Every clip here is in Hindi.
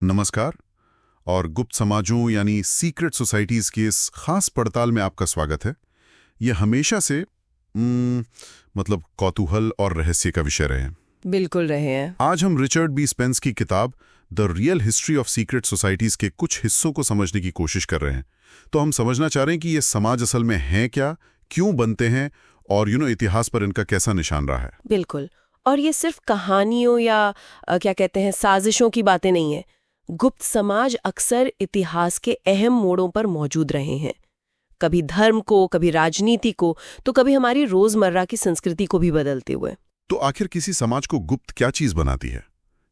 नमस्कार। और गुप्त समाजों यानी सीक्रेट सोसाइटीज की इस खास पड़ताल में आपका स्वागत है। ये हमेशा से मतलब कौतूहल और रहस्य का विषय रहे हैं। बिल्कुल रहे हैं। आज हम रिचर्ड बी स्पेंस की किताब the real history of secret societies के कुछ हिस्सों को समझने की कोशिश कर रहे हैं। तो हम समझना चाह रहे हैं कि ये समाज असल में हैं क्या, क्यों बनते हैं और इतिहास पर इनका कैसा निशान रहा है। बिल्कुल। और ये सिर्फ कहानियों या क्या कहते हैं साजिशों की बातें नहीं है। गुप्त समाज अक्सर इतिहास के अहम मोड़ों पर मौजूद रहे हैं, कभी धर्म को, कभी राजनीति को, तो कभी हमारी रोजमर्रा की संस्कृति को भी बदलते हुए। तो आखिर किसी समाज को गुप्त क्या चीज बनाती है?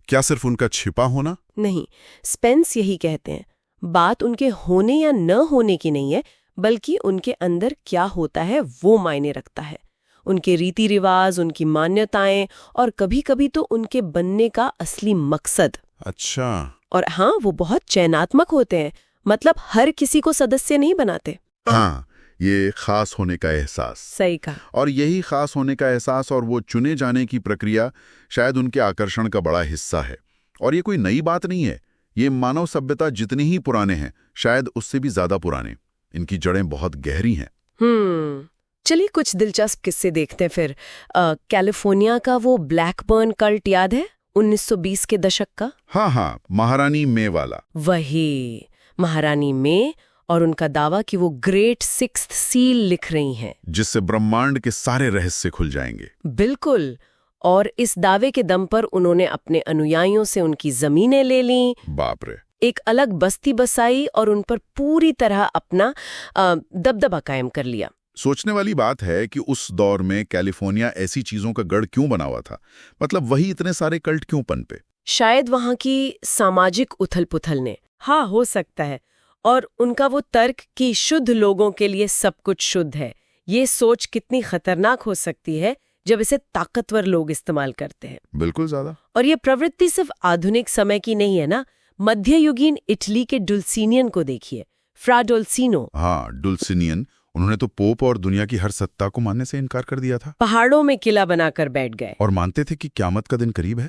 क्या सिर्फ उनका छिपा होना? नहीं, स्पेंस यही कहते हैं, बात उनके होने या न होने की नहीं है, बल्कि उनके अंदर क्या होता है वो मायने रखता है। उनके रीति रिवाज, उनकी मान्यताएं और कभी कभी तो उनके बनने का असली मकसद। अच्छा। और हाँ, वो बहुत चयनात्मक होते हैं, मतलब हर किसी को सदस्य नहीं बनाते। हाँ, ये खास होने का एहसास। सही कहा। और यही खास होने का एहसास और वो चुने जाने की प्रक्रिया शायद उनके आकर्षण का बड़ा हिस्सा है। और ये कोई नई बात नहीं है। ये मानव सभ्यता जितनी ही पुराने हैं, शायद उससे भी ज्यादा पुराने। इनकी जड़ें बहुत गहरी हैं। चलिए कुछ दिलचस्प किस्से देखते हैं फिर। कैलिफोर्निया का वो ब्लैकबर्न कल्ट याद है, 1920 के दशक का? हाँ, महारानी मे वाला। वही महारानी मे, और उनका दावा कि वो ग्रेट सिक्स्थ सील लिख रही हैं, जिससे ब्रह्मांड के सारे रहस्य खुल जाएंगे। बिल्कुल। और इस दावे के दम पर उन्होंने अपने अनुयायियों से उनकी जमीनें ले लीं, बाप रे, एक अलग बस्ती बसाई और उन पर पूरी तरह अपना दबदबा कायम कर लिया। सोचने वाली बात है कि उस दौर में कैलिफोर्निया ऐसी चीजों का गढ़ क्यों बना हुआ था। मतलब वही इतने सारे कल्ट क्यों पनपे? शायद वहां की सामाजिक उथल-पुथल ने। हाँ, हो सकता है। और उनका वो तर्क कि शुद्ध लोगों के लिए सब कुछ शुद्ध है, ये सोच कितनी खतरनाक हो सकती है जब इसे ताकतवर लोग इस्तेमाल करते हैं। बिल्कुल ज्यादा। और ये प्रवृत्ति सिर्फ आधुनिक समय की नहीं है ना। मध्ययुगीन इटली के डुल्सिनियन को देखिए, फ्रा डुल्सिनो। हाँ, डुल्सिनियन। उन्होंने तो पोप और दुनिया की हर सत्ता को मानने से इनकार कर दिया था। पहाड़ों में किला बनाकर बैठ गए और मानते थे कि क़यामत का दिन करीब है।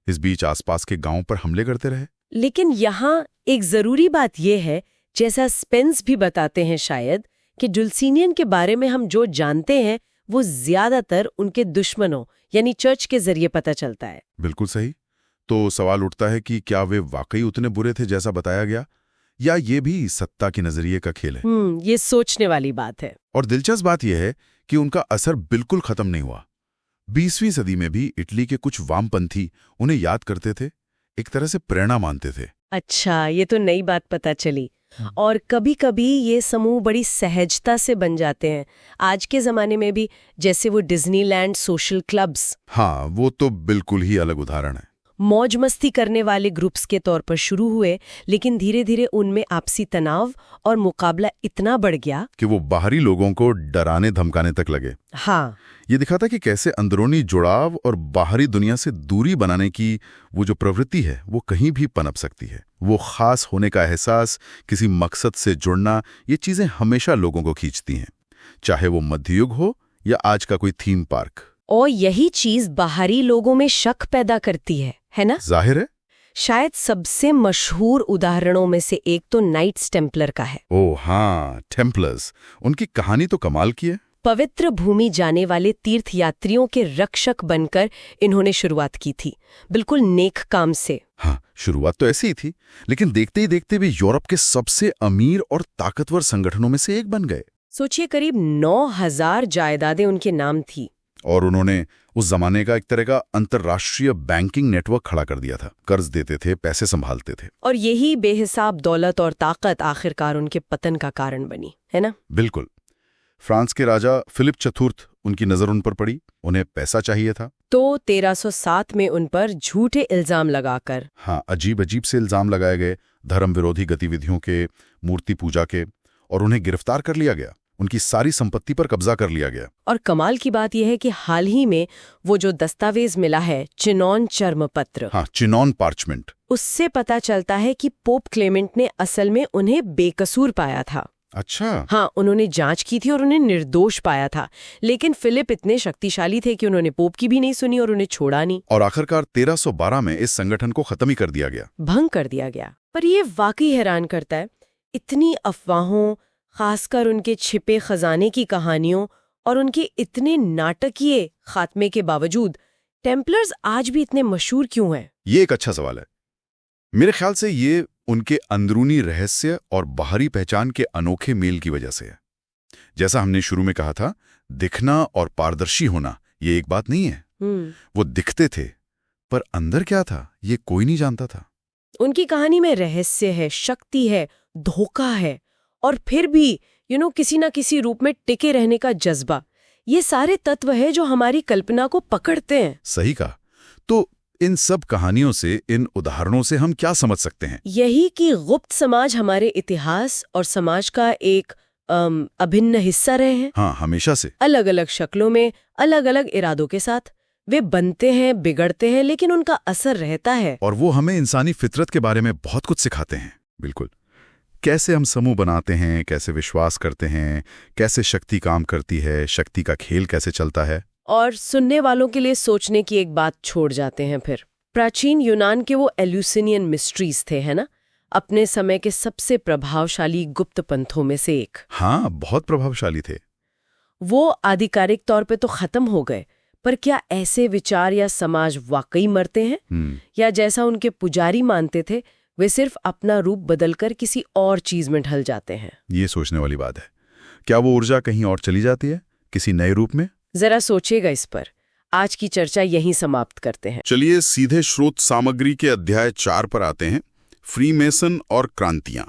इस बीच आसपास के गांवों पर हमले करते रहे। लेकिन यहाँ एक जरूरी बात यह है, जैसा स्पेंस भी बताते हैं शायद, कि डुल्सिनियन के बारे में हम जो जानते हैं वो ज्यादातर उनके दुश्मनों यानी चर्च के जरिए पता चलता है। बिल्कुल सही। तो सवाल उठता है कि क्या वे वाकई उतने बुरे थे जैसा बताया गया, या ये भी सत्ता के नजरिए का खेल है? ये सोचने वाली बात है। और दिलचस्प बात यह है कि उनका असर बिल्कुल खत्म नहीं हुआ। 20वीं सदी में भी इटली के कुछ वामपंथी उन्हें याद करते थे, एक तरह से प्रेरणा मानते थे। अच्छा, ये तो नई बात पता चली। और कभी-कभी ये समूह बड़ी सहजता से बन जाते हैं, आज के जमाने में भी, जैसे वो डिज्नीलैंड सोशल क्लब्स। हाँ, वो तो बिल्कुल ही अलग उदाहरण है। मौज मस्ती करने वाले ग्रुप्स के तौर पर शुरू हुए, लेकिन धीरे धीरे उनमें आपसी तनाव और मुकाबला इतना बढ़ गया कि वो बाहरी लोगों को डराने धमकाने तक लगे। हाँ, ये दिखाता कि कैसे अंदरूनी जुड़ाव और बाहरी दुनिया से दूरी बनाने की वो जो प्रवृत्ति है वो कहीं भी पनप सकती है। वो खास होने का एहसास, किसी मकसद से जुड़ना, ये चीजें हमेशा लोगों को खींचती हैं, चाहे वो मध्ययुग हो या आज का कोई थीम पार्क। और यही चीज बाहरी लोगों में शक पैदा करती है ना? जाहिर है। शायद सबसे मशहूर उदाहरणों में से एक तो नाइट्स टेम्पलर का है। ओह हाँ, टेम्पलर्स। उनकी कहानी तो कमाल की है। पवित्र भूमि जाने वाले तीर्थयात्रियों के रक्षक बनकर इन्होंने शुरुआत की थी, बिल्कुल नेक काम से। हाँ, शुरुआत तो ऐसी ही थी, लेकिन देखते ही देखते भी यूरोप के सबसे अमीर और ताकतवर संगठनों में से एक बन गए। सोचिए, करीब 9,000 जायदादें उनके नाम थी। और उन्होंने उस जमाने का एक तरह का अंतर्राष्ट्रीय बैंकिंग नेटवर्क खड़ा कर दिया था। कर्ज देते थे, पैसे संभालते थे। और यही बेहिसाब दौलत और ताकत आखिरकार उनके पतन का कारण बनी, है ना? बिल्कुल। फ्रांस के राजा फिलिप चतुर्थ, उनकी नजर उन पर पड़ी। उन्हें पैसा चाहिए था, तो 1307 में उन पर झूठे इल्जाम लगाकर, हाँ, अजीब अजीब से इल्जाम लगाए गए, धर्म विरोधी गतिविधियों के, मूर्ति पूजा के, और उन्हें गिरफ्तार कर लिया गया। उनकी सारी संपत्ति पर कब्जा कर लिया गया। और कमाल की बात यह है कि हाल ही में वो जो दस्तावेज मिला है, चिनॉन चर्मपत्र, हाँ, चिनॉन पार्चमेंट, उससे पता चलता है कि पोप क्लेमेंट ने असल में उन्हें बेकसूर पाया था। अच्छा। हाँ, उन्होंने जांच की थी और उन्हें निर्दोष पाया था, लेकिन फिलिप इतने शक्तिशाली थे कि उन्होंने पोप की भी नहीं सुनी और उन्हें छोड़ा नहीं। और आखिरकार 1312 में इस संगठन को खत्म ही कर दिया गया। भंग कर दिया गया। पर ये वाकई हैरान करता है, इतनी अफवाहों, खासकर उनके छिपे खजाने की कहानियों और उनके इतने नाटकीय खात्मे के बावजूद टेम्पलर्स आज भी इतने मशहूर क्यों हैं? ये एक अच्छा सवाल है। मेरे ख्याल से ये उनके अंदरूनी रहस्य और बाहरी पहचान के अनोखे मेल की वजह से है। जैसा हमने शुरू में कहा था, दिखना और पारदर्शी होना ये एक बात नहीं है। वो दिखते थे, पर अंदर क्या था ये कोई नहीं जानता था। उनकी कहानी में रहस्य है, शक्ति है, धोखा है, और फिर भी किसी ना किसी रूप में टिके रहने का जज्बा। ये सारे तत्व है जो हमारी कल्पना को पकड़ते हैं। सही कहा। तो इन सब कहानियों से, इन उदाहरणों से हम क्या समझ सकते हैं? यही कि गुप्त समाज हमारे इतिहास और समाज का एक अभिन्न हिस्सा रहे हैं। हाँ, हमेशा से। अलग अलग शक्लों में, अलग अलग इरादों के साथ वे बनते हैं, बिगड़ते हैं, लेकिन उनका असर रहता है। और वो हमें इंसानी फितरत के बारे में बहुत कुछ सिखाते हैं। बिल्कुल। कैसे हम समूह बनाते हैं, कैसे विश्वास करते हैं, कैसे शक्ति काम करती है, शक्ति का खेल कैसे चलता है। और सुनने वालों के लिए सोचने की एक बात छोड़ जाते हैं फिर। प्राचीन यूनान के वो एल्यूसिनियन मिस्ट्रीज थे, है ना, अपने समय के सबसे प्रभावशाली गुप्त पंथों में से एक। हाँ, बहुत प्रभावशाली थे। वो आधिकारिक तौर पे तो खत्म हो गए, पर क्या ऐसे विचार या समाज वाकई मरते हैं? या जैसा उनके पुजारी मानते थे, वे सिर्फ अपना रूप बदलकर किसी और चीज में ढल जाते हैं? ये सोचने वाली बात है। क्या वो ऊर्जा कहीं और चली जाती है, किसी नए रूप में? जरा सोचिएगा इस पर। आज की चर्चा यहीं समाप्त करते हैं। चलिए सीधे स्रोत सामग्री के अध्याय 4 पर आते हैं, फ्रीमेसन और क्रांतियां।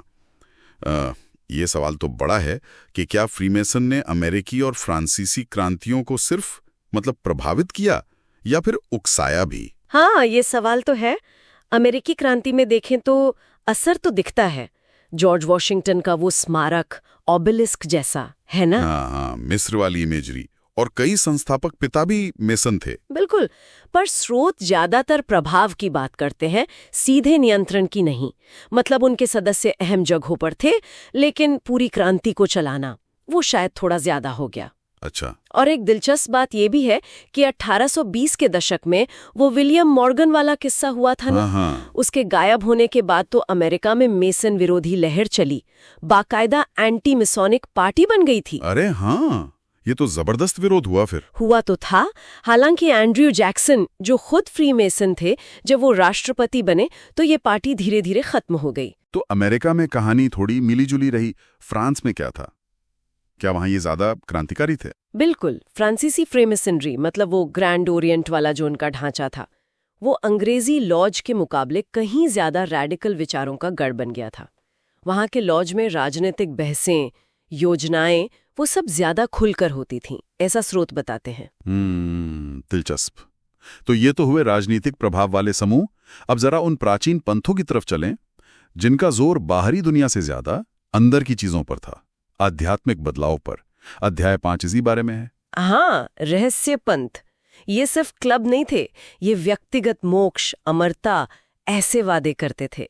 ये सवाल तो बड़ा है कि क्या फ्रीमेसन ने अमेरिकी और फ्रांसीसी क्रांतियों को सिर्फ प्रभावित किया या फिर उकसाया भी? हाँ, ये सवाल तो है। अमेरिकी क्रांति में देखें तो असर तो दिखता है। जॉर्ज वॉशिंगटन का वो स्मारक, ऑबेलिस्क जैसा, है ना? हाँ, मिस्र वाली इमेजरी। और कई संस्थापक पिता भी मेसन थे। बिल्कुल। पर स्रोत ज्यादातर प्रभाव की बात करते हैं, सीधे नियंत्रण की नहीं। उनके सदस्य अहम जगहों पर थे, लेकिन पूरी क्रांति को चलाना वो शायद थोड़ा ज्यादा हो गया। अच्छा। और एक दिलचस्प बात यह भी है कि 1820 के दशक में वो विलियम मॉर्गन वाला किस्सा हुआ था ना। हाँ। उसके गायब होने के बाद तो अमेरिका में मेसन विरोधी लहर चली, बाकायदा एंटी मिसोनिक पार्टी बन गई थी। अरे हाँ, ये तो जबरदस्त विरोध हुआ फिर। हुआ तो था। हालांकि एंड्रयू जैक्सन, जो खुद फ्री मेसन थे, जब वो राष्ट्रपति बने तो ये पार्टी धीरे धीरे खत्म हो गई। तो अमेरिका में कहानी थोड़ी मिलीजुली रही। फ्रांस में क्या था? क्या वहां ये ज्यादा क्रांतिकारी थे? बिल्कुल। फ्रांसीसी फ्रीमेसनरी, वो ग्रैंड ओरिएंट वाला जो उनका ढांचा था, वो अंग्रेजी लॉज के मुकाबले कहीं ज्यादा रैडिकल विचारों का गढ़ बन गया था। वहां के लॉज में राजनीतिक बहसें, योजनाएं, वो सब ज्यादा खुलकर होती थीं, ऐसा स्रोत बताते हैं। दिलचस्प। तो ये तो हुए राजनीतिक प्रभाव वाले समूह। अब जरा उन प्राचीन पंथों की तरफ चलें, जिनका जोर बाहरी दुनिया से ज्यादा अंदर की चीजों पर था, आध्यात्मिक बदलाव पर। अध्याय 5 इसी बारे में है। हाँ, रहस्य पंथ। ये सिर्फ क्लब नहीं थे, ये व्यक्तिगत मोक्ष, अमरता, ऐसे वादे करते थे।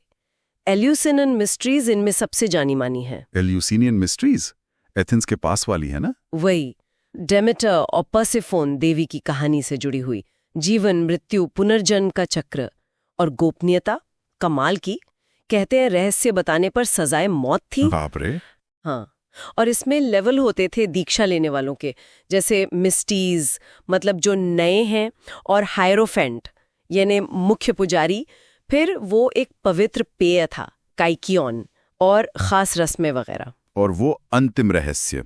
एल्यूसिनियन मिस्ट्रीज इनमें सबसे जानी मानी है। एल्यूसिनियन मिस्ट्रीज एथेंस के पास वाली है ना? वही। डेमेटर और पर्सिफोन देवी की कहानी से जुड़ी हुई। जीवन, मृत्यु, पुनर्जन्म का चक्र और गोपनीयता कमाल की। कहते हैं रहस्य बताने पर सजाए मौत थी। बाप रे। हाँ, और इसमें लेवल होते थे दीक्षा लेने वालों के, जैसे मिस्टीज, जो नए हैं, और हायरोफेंट यानी मुख्य पुजारी। फिर वो एक पवित्र पेय था, काइकियन, और खास रस्में वगैरह। और वो अंतिम रहस्य,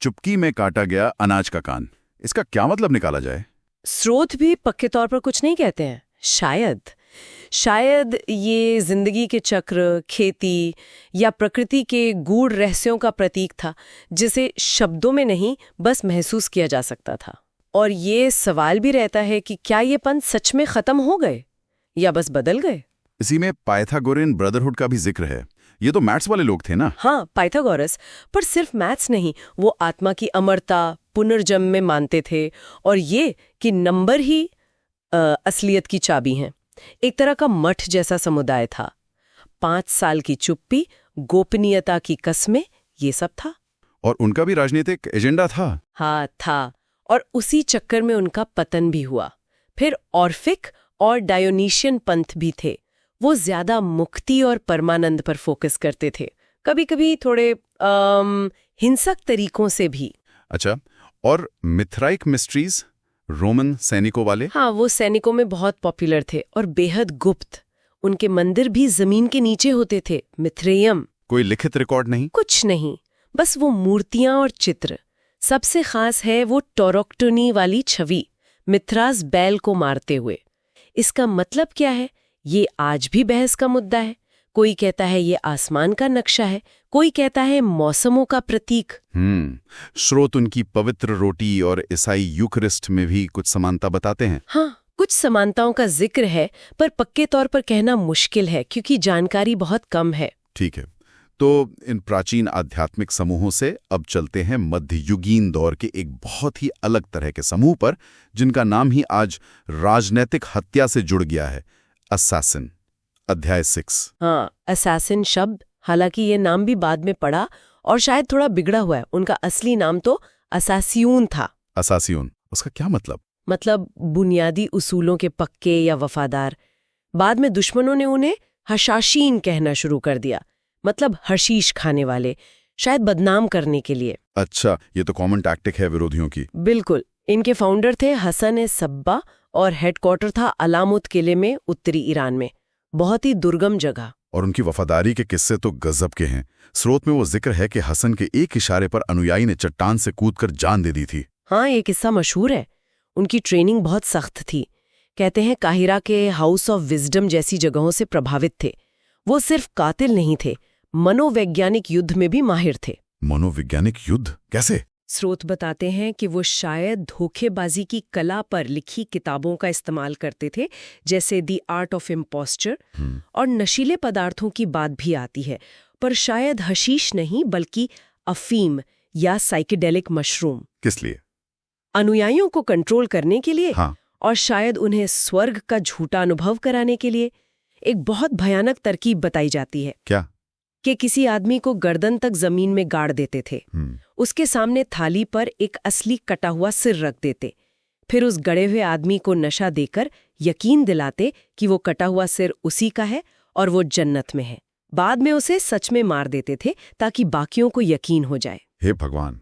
चुपकी में काटा गया अनाज का कान, इसका क्या मतलब निकाला जाए? स्रोत भी पक्के तौर पर कुछ नहीं कहते हैं। शायद ये जिंदगी के चक्र, खेती या प्रकृति के गूढ़ रहस्यों का प्रतीक था, जिसे शब्दों में नहीं बस महसूस किया जा सकता था। और ये सवाल भी रहता है कि क्या ये पंथ सच में खत्म हो गए या बस बदल गए? इसी में पाइथागोरियन ब्रदरहुड का भी जिक्र है। ये तो मैथ्स वाले लोग थे ना? हाँ, पाइथागोरस। पर सिर्फ मैथ्स नहीं, वो आत्मा की अमरता, पुनर्जन्म में मानते थे, और ये कि नंबर ही असलियत की चाबी हैं। एक तरह का मठ जैसा समुदाय था। 5 साल की चुप्पी, गोपनीयता की कस्में, ये सब था। और उनका भी राजनीतिक एजेंडा था। हाँ था, और उसी चक्कर में उनका पतन भी हुआ। फिर ऑर्फिक और डायोनीशियन पंथ भी थे। वो ज्यादा मुक्ति और परमानंद पर फोकस करते थे, कभी कभी थोड़े हिंसक तरीकों से भी। अच्छा, और मिथराइक मिस्ट्रीज, रोमन सैनिकों वाले? हाँ, वो सैनिकों में बहुत पॉपुलर थे और बेहद गुप्त। उनके मंदिर भी जमीन के नीचे होते थे, मिथ्रेयम। कोई लिखित रिकॉर्ड नहीं? कुछ नहीं, बस वो मूर्तियां और चित्र। सबसे खास है वो टोरोक्टोनी वाली छवि, मिथ्रास बैल को मारते हुए। इसका मतलब क्या है, ये आज भी बहस का मुद्दा है। कोई कहता है ये आसमान का नक्शा है, कोई कहता है मौसमों का प्रतीक। स्रोत उनकी पवित्र रोटी और ईसाई यूकरिस्ट में भी कुछ समानता बताते हैं। हाँ, कुछ समानताओं का जिक्र है, पर पक्के तौर पर कहना मुश्किल है क्योंकि जानकारी बहुत कम है। ठीक है, तो इन प्राचीन आध्यात्मिक समूहों से अब चलते हैं मध्ययुगीन दौर के एक बहुत ही अलग तरह के समूह पर, जिनका नाम ही आज राजनैतिक हत्या से जुड़ गया है, असैसिन। अध्याय 6। हाँ, असैसिन शब्द, हालांकि ये नाम भी बाद में पड़ा और शायद थोड़ा बिगड़ा हुआ है। उनका असली नाम तो असासियून था। असासियून, उसका क्या मतलब? मतलब बुनियादी उसूलों के पक्के या वफादार। बाद में दुश्मनों ने उन्हें हशाशीन कहना शुरू कर दिया, मतलब हशीश खाने वाले, शायद बदनाम करने के लिए। अच्छा, ये तो कॉमन टैक्टिक है विरोधियों की। बिल्कुल। इनके फाउंडर थे हसन सब्बा और हेडक्वार्टर था अलामुत किले में, उत्तरी ईरान में, बहुत ही दुर्गम जगह। और उनकी वफादारी के किस्से तो गजब के हैं। स्रोत में वो जिक्र है कि हसन के एक इशारे पर अनुयायी ने चट्टान से कूदकर जान दे दी थी। हाँ, ये किस्सा मशहूर है। उनकी ट्रेनिंग बहुत सख्त थी। कहते हैं काहिरा के हाउस ऑफ विजडम जैसी जगहों से प्रभावित थे। वो सिर्फ कातिल नहीं थे, मनोवैज्ञानिक युद्ध में भी माहिर थे। मनोवैज्ञानिक युद्ध कैसे? स्रोत बताते हैं कि वो शायद धोखेबाजी की कला पर लिखी किताबों का इस्तेमाल करते थे, जैसे द आर्ट ऑफ इम्पोस्चर। और नशीले पदार्थों की बात भी आती है, पर शायद हशीश नहीं बल्कि अफीम या साइकेडेलिक मशरूम। किस लिए? अनुयायियों को कंट्रोल करने के लिए। हाँ। और शायद उन्हें स्वर्ग का झूठा अनुभव कराने के लिए। एक बहुत भयानक तरकीब बताई जाती है। क्या? कि किसी आदमी को गर्दन तक जमीन में गाड़ देते थे, उसके सामने थाली पर एक असली कटा हुआ सिर रख देते, फिर उस गड़े हुए आदमी को नशा देकर यकीन दिलाते कि वो कटा हुआ सिर उसी का है और वो जन्नत में है। बाद में उसे सच में मार देते थे ताकि बाकियों को यकीन हो जाए। हे भगवान,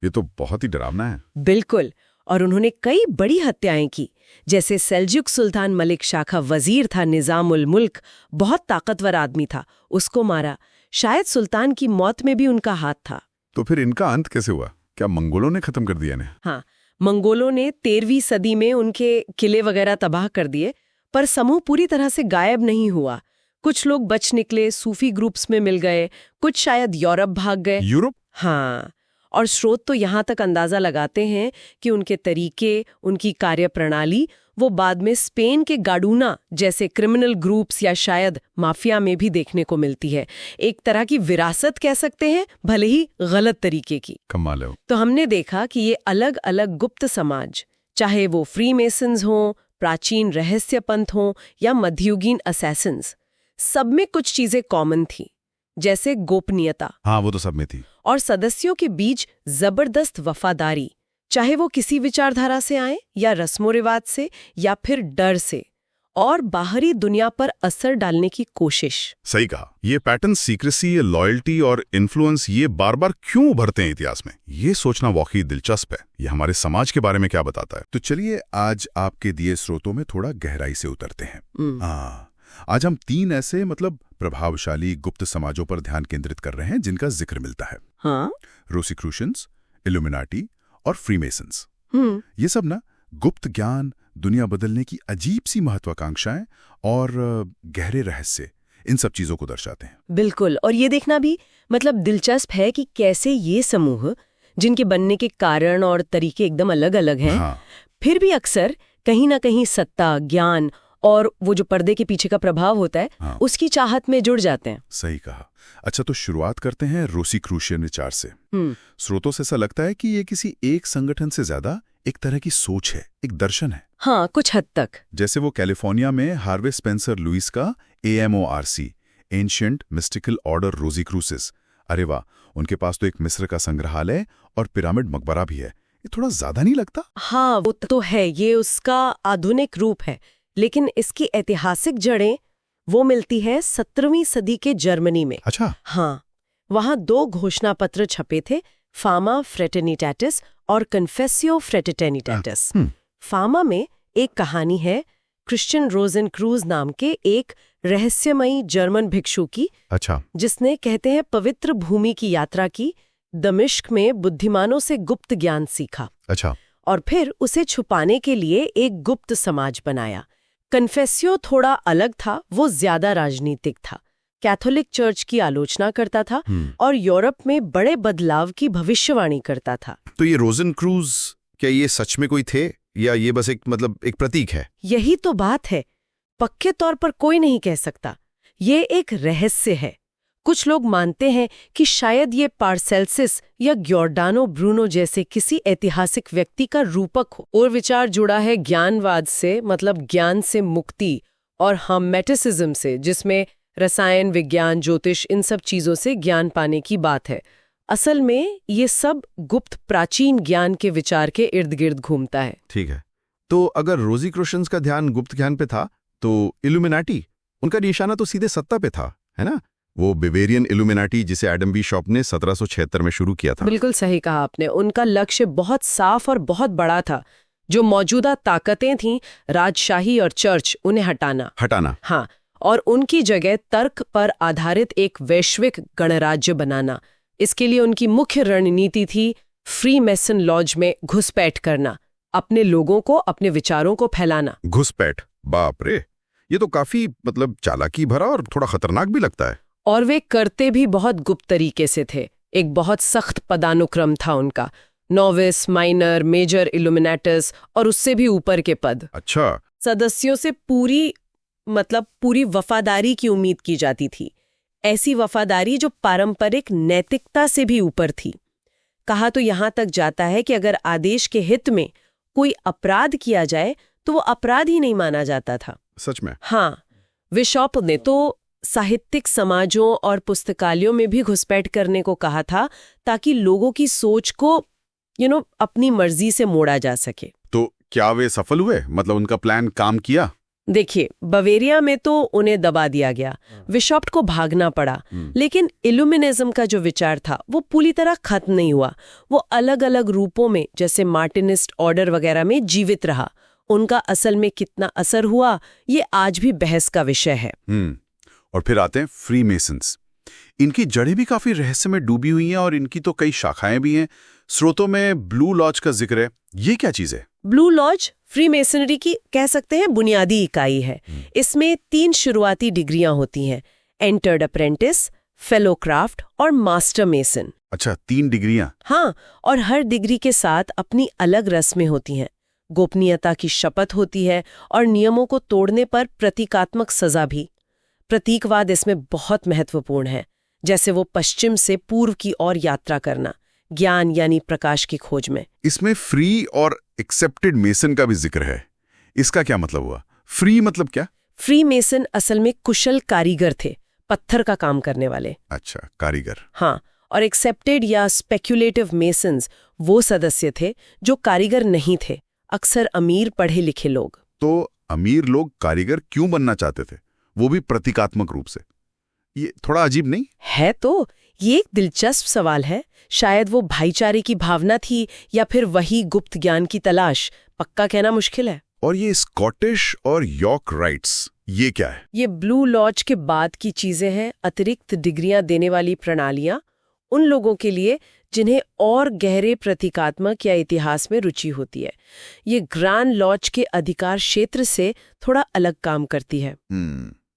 ये तो बहुत ही डरावना है। बिल्कुल। और उन्होंने कई बड़ी हत्याएं की, जैसे सेल्जुक सुल्तान मलिक शाह का वजीर था निजामुल मुल्क, बहुत ताकतवर आदमी था, उसको मारा। शायद सुल्तान की मौत में भी उनका हाथ था। तो फिर इनका अंत कैसे हुआ? क्या मंगोलों ने खत्म कर दिया इन्हें? हाँ, मंगोलों ने 13वीं सदी में उनके किले वगैरह तबाह कर दिए, पर समूह पूरी तरह से गायब नहीं हुआ। कुछ लोग बच निकले, सूफी ग्रुप्स में मिल गए, कुछ शायद यूरोप भाग गए। यूरोप? हाँ, और स्रोत तो यहाँ तक अंदाजा लगाते हैं कि उनके तरीके, उनकी कार्यप्रणाली वो बाद में स्पेन के गाडूना जैसे क्रिमिनल ग्रुप्स या शायद माफिया में भी देखने को मिलती है। एक तरह की विरासत कह सकते हैं, भले ही गलत तरीके की। कमाल है। तो हमने देखा कि ये अलग अलग गुप्त समाज, चाहे वो फ्रीमेसन्स हों, प्राचीन रहस्य पंथ हों या मध्ययुगीन असैसिन्स, सब में कुछ चीजें कॉमन थी, जैसे गोपनीयता। हाँ, वो तो सब में थी। और सदस्यों के बीच जबरदस्त वफादारी, चाहे वो किसी विचारधारा से आए या रस्मों रिवाज से या फिर डर से, और बाहरी दुनिया पर असर डालने की कोशिश। सही कहा। ये पैटर्न, सीक्रेसी, लॉयल्टी और इन्फ्लुएंस, ये बार बार क्यों उभरते हैं इतिहास में? ये सोचना वाकई दिलचस्प है। ये हमारे समाज के बारे में क्या बताता है? तो चलिए आज आपके दिए स्रोतों में थोड़ा गहराई से उतरते हैं। आज हम 3 ऐसे प्रभावशाली गुप्त समाजों पर ध्यान केंद्रित कर रहे हैं जिनका जिक्र मिलता है। हाँ? रोसीक्रूशंस, इल्यूमिनाटी और फ्रीमेसन्स। ये सब ना गुप्त ज्ञान, दुनिया बदलने की अजीब सी महत्वाकांक्षाएं और गहरे रहस्य, इन सब चीजों को दर्शाते हैं। बिल्कुल। और ये देखना भी दिलचस्प है कि कैसे ये समूह, जिनके बनने के कारण और तरीके एकदम अलग अलग हैं, हाँ। फिर भी अक्सर कहीं ना कहीं सत्ता, ज्ञान और वो जो पर्दे के पीछे का प्रभाव होता है, हाँ। उसकी चाहत में जुड़ जाते हैं। सही कहा। अच्छा, तो शुरुआत करते हैं रोसीक्रूशियन विचार से। स्रोतों से ऐसा लगता है कि ये किसी एक संगठन से ज्यादा एक तरह की सोच है, एक दर्शन है। हाँ, कुछ हद तक। जैसे वो कैलिफोर्निया में हार्वे स्पेंसर लुइस का AMORC, एंशिएंट मिस्टिकल ऑर्डर रोसीक्रूसिस, अरे वाह, उनके पास तो एक मिस्र का संग्रहालय और पिरामिड मकबरा भी है। ये थोड़ा ज्यादा नहीं लगता? हाँ, वो तो है, ये उसका आधुनिक रूप है, लेकिन इसकी ऐतिहासिक जड़ें वो मिलती है 17वीं सदी के जर्मनी में। अच्छा। हाँ, वहाँ 2 घोषणा पत्र छपे थे, फामा फ्रेटर्निटेटिस और कन्फेसियो फ्रेटर्निटेटिस। फामा में एक कहानी है क्रिश्चियन रोजेनक्रूज नाम के एक रहस्यमयी जर्मन भिक्षु की। अच्छा। जिसने, कहते हैं, पवित्र भूमि की यात्रा की, दमिश्क में बुद्धिमानों से गुप्त ज्ञान सीखा। अच्छा। और फिर उसे छुपाने के लिए एक गुप्त समाज बनाया। कन्फेसियो थोड़ा अलग था, वो ज्यादा राजनीतिक था, कैथोलिक चर्च की आलोचना करता था और यूरोप में बड़े बदलाव की भविष्यवाणी करता था। तो ये रोजेनक्रूज, क्या ये सच में कोई थे या ये बस एक प्रतीक है? यही तो बात है, पक्के तौर पर कोई नहीं कह सकता, ये एक रहस्य है। कुछ लोग मानते हैं कि शायद ये पारसेल्सिस या ग्योर्डानो ब्रूनो जैसे ऐतिहासिक ऐतिहासिक व्यक्ति का रूपक हो। और विचार जुड़ा है ज्ञानवाद से, मतलब ज्ञान से मुक्ति, और हर्मेटिसिज्म से, जिसमें रसायन विज्ञान, ज्योतिष, इन सब चीजों से ज्ञान पाने की बात है। असल में ये सब गुप्त प्राचीन ज्ञान के विचार के इर्द गिर्द घूमता है। ठीक है, तो अगर रोजीक्रोशंस का ध्यान गुप्त ज्ञान पे था, तो इल्यूमिनाटी, उनका निशाना तो सीधे सत्ता पे था, है ना? वो बिवेरियन इल्यूमिनाटी जिसे एडम बिशॉप ने 1776 में शुरू किया था। बिल्कुल सही कहा आपने। उनका लक्ष्य बहुत साफ और बहुत बड़ा था। जो मौजूदा ताकतें थीं, राजशाही और चर्च, उन्हें हटाना। हाँ, और उनकी जगह तर्क पर आधारित एक वैश्विक गणराज्य बनाना। इसके लिए उनकी मुख्य रणनीति थी फ्री मेसन लॉज में घुसपैठ करना, अपने लोगों को, अपने विचारों को फैलाना। घुसपैठ, बाप रे, ये तो काफी चालाकी भरा और थोड़ा खतरनाक भी लगता है। और वे करते भी बहुत गुप्त तरीके से थे। एक बहुत सख्त पदानुक्रम था उनका, नोविस, माइनर, मेजर, इल्यूमिनेटस और उससे भी ऊपर के पद। अच्छा। सदस्यों से पूरी वफादारी की उम्मीद की जाती थी, ऐसी वफादारी जो पारंपरिक नैतिकता से भी ऊपर थी। कहा तो यहां तक जाता है कि अगर आदेश के हित में कोई अपराध किया जाए तो वो अपराध ही नहीं माना जाता था। सच में? हाँ, बिशॉप ने तो साहित्यिक समाजों और पुस्तकालयों में भी घुसपैठ करने को कहा था, ताकि लोगों की सोच को अपनी मर्जी से मोड़ा जा सके। तो क्या वे सफल हुए? उनका प्लान काम किया? देखिए, बवेरिया में तो उन्हें दबा दिया गया, बिशॉप को भागना पड़ा, लेकिन इल्यूमिनिज्म का जो विचार था वो पूरी तरह खत्म नहीं हुआ। वो अलग अलग रूपों में, जैसे मार्टिनिस्ट ऑर्डर वगैरह में जीवित रहा। उनका असल में कितना असर हुआ, ये आज भी बहस का विषय है। और फिर आते हैं फ्री मेसन्स। इनकी जड़ें भी काफी रहस्य में डूबी हुई हैं और इनकी तो कई शाखाएं भी हैं। स्रोतों में ब्लू लॉज का जिक्र है। ये क्या चीज है? ब्लू लॉज फ्री मेसनरी की, कह सकते हैं, बुनियादी इकाई है। इसमें 3 शुरुआती डिग्रियां होती हैं, एंटर्ड अप्रेंटिस, फेलो क्राफ्ट और मास्टर मेसन। अच्छा, 3 डिग्रियां? हाँ, और हर डिग्री के साथ अपनी अलग रस्में होती हैं। गोपनीयता की शपथ होती है और नियमों को तोड़ने पर प्रतीकात्मक सजा भी। प्रतीकवाद इसमें बहुत महत्वपूर्ण है, जैसे वो पश्चिम से पूर्व की ओर यात्रा करना, ज्ञान यानी प्रकाश की खोज में। इसमें फ्री और एक्सेप्टेड मेसन का भी जिक्र है। इसका क्या मतलब हुआ? फ्री मतलब क्या? फ्री मेसन असल में कुशल कारीगर थे, पत्थर का काम करने वाले। अच्छा, कारीगर। हाँ, और एक्सेप्टेड या स्पेक्युलेटिव मेसन्स वो सदस्य थे जो कारीगर नहीं थे, अक्सर अमीर पढ़े लिखे लोग। तो अमीर लोग कारीगर क्यों बनना चाहते थे, वो भी प्रतीकात्मक रूप से? ये थोड़ा अजीब नहीं है? तो ये एक दिलचस्प सवाल है। शायद वो भाईचारे की भावना थी या फिर वही गुप्त ज्ञान की तलाश, पक्का कहना मुश्किल है। और ये स्कॉटिश और यॉर्क राइट्स, ये क्या है? ये ब्लू लॉज के बाद की चीजें हैं, अतिरिक्त डिग्रियां देने वाली प्रणालियां उन लोगों के लिए जिन्हें और गहरे प्रतीकात्मक या इतिहास में रुचि होती है। ये ग्रैंड लॉज के अधिकार क्षेत्र से थोड़ा अलग काम करती है।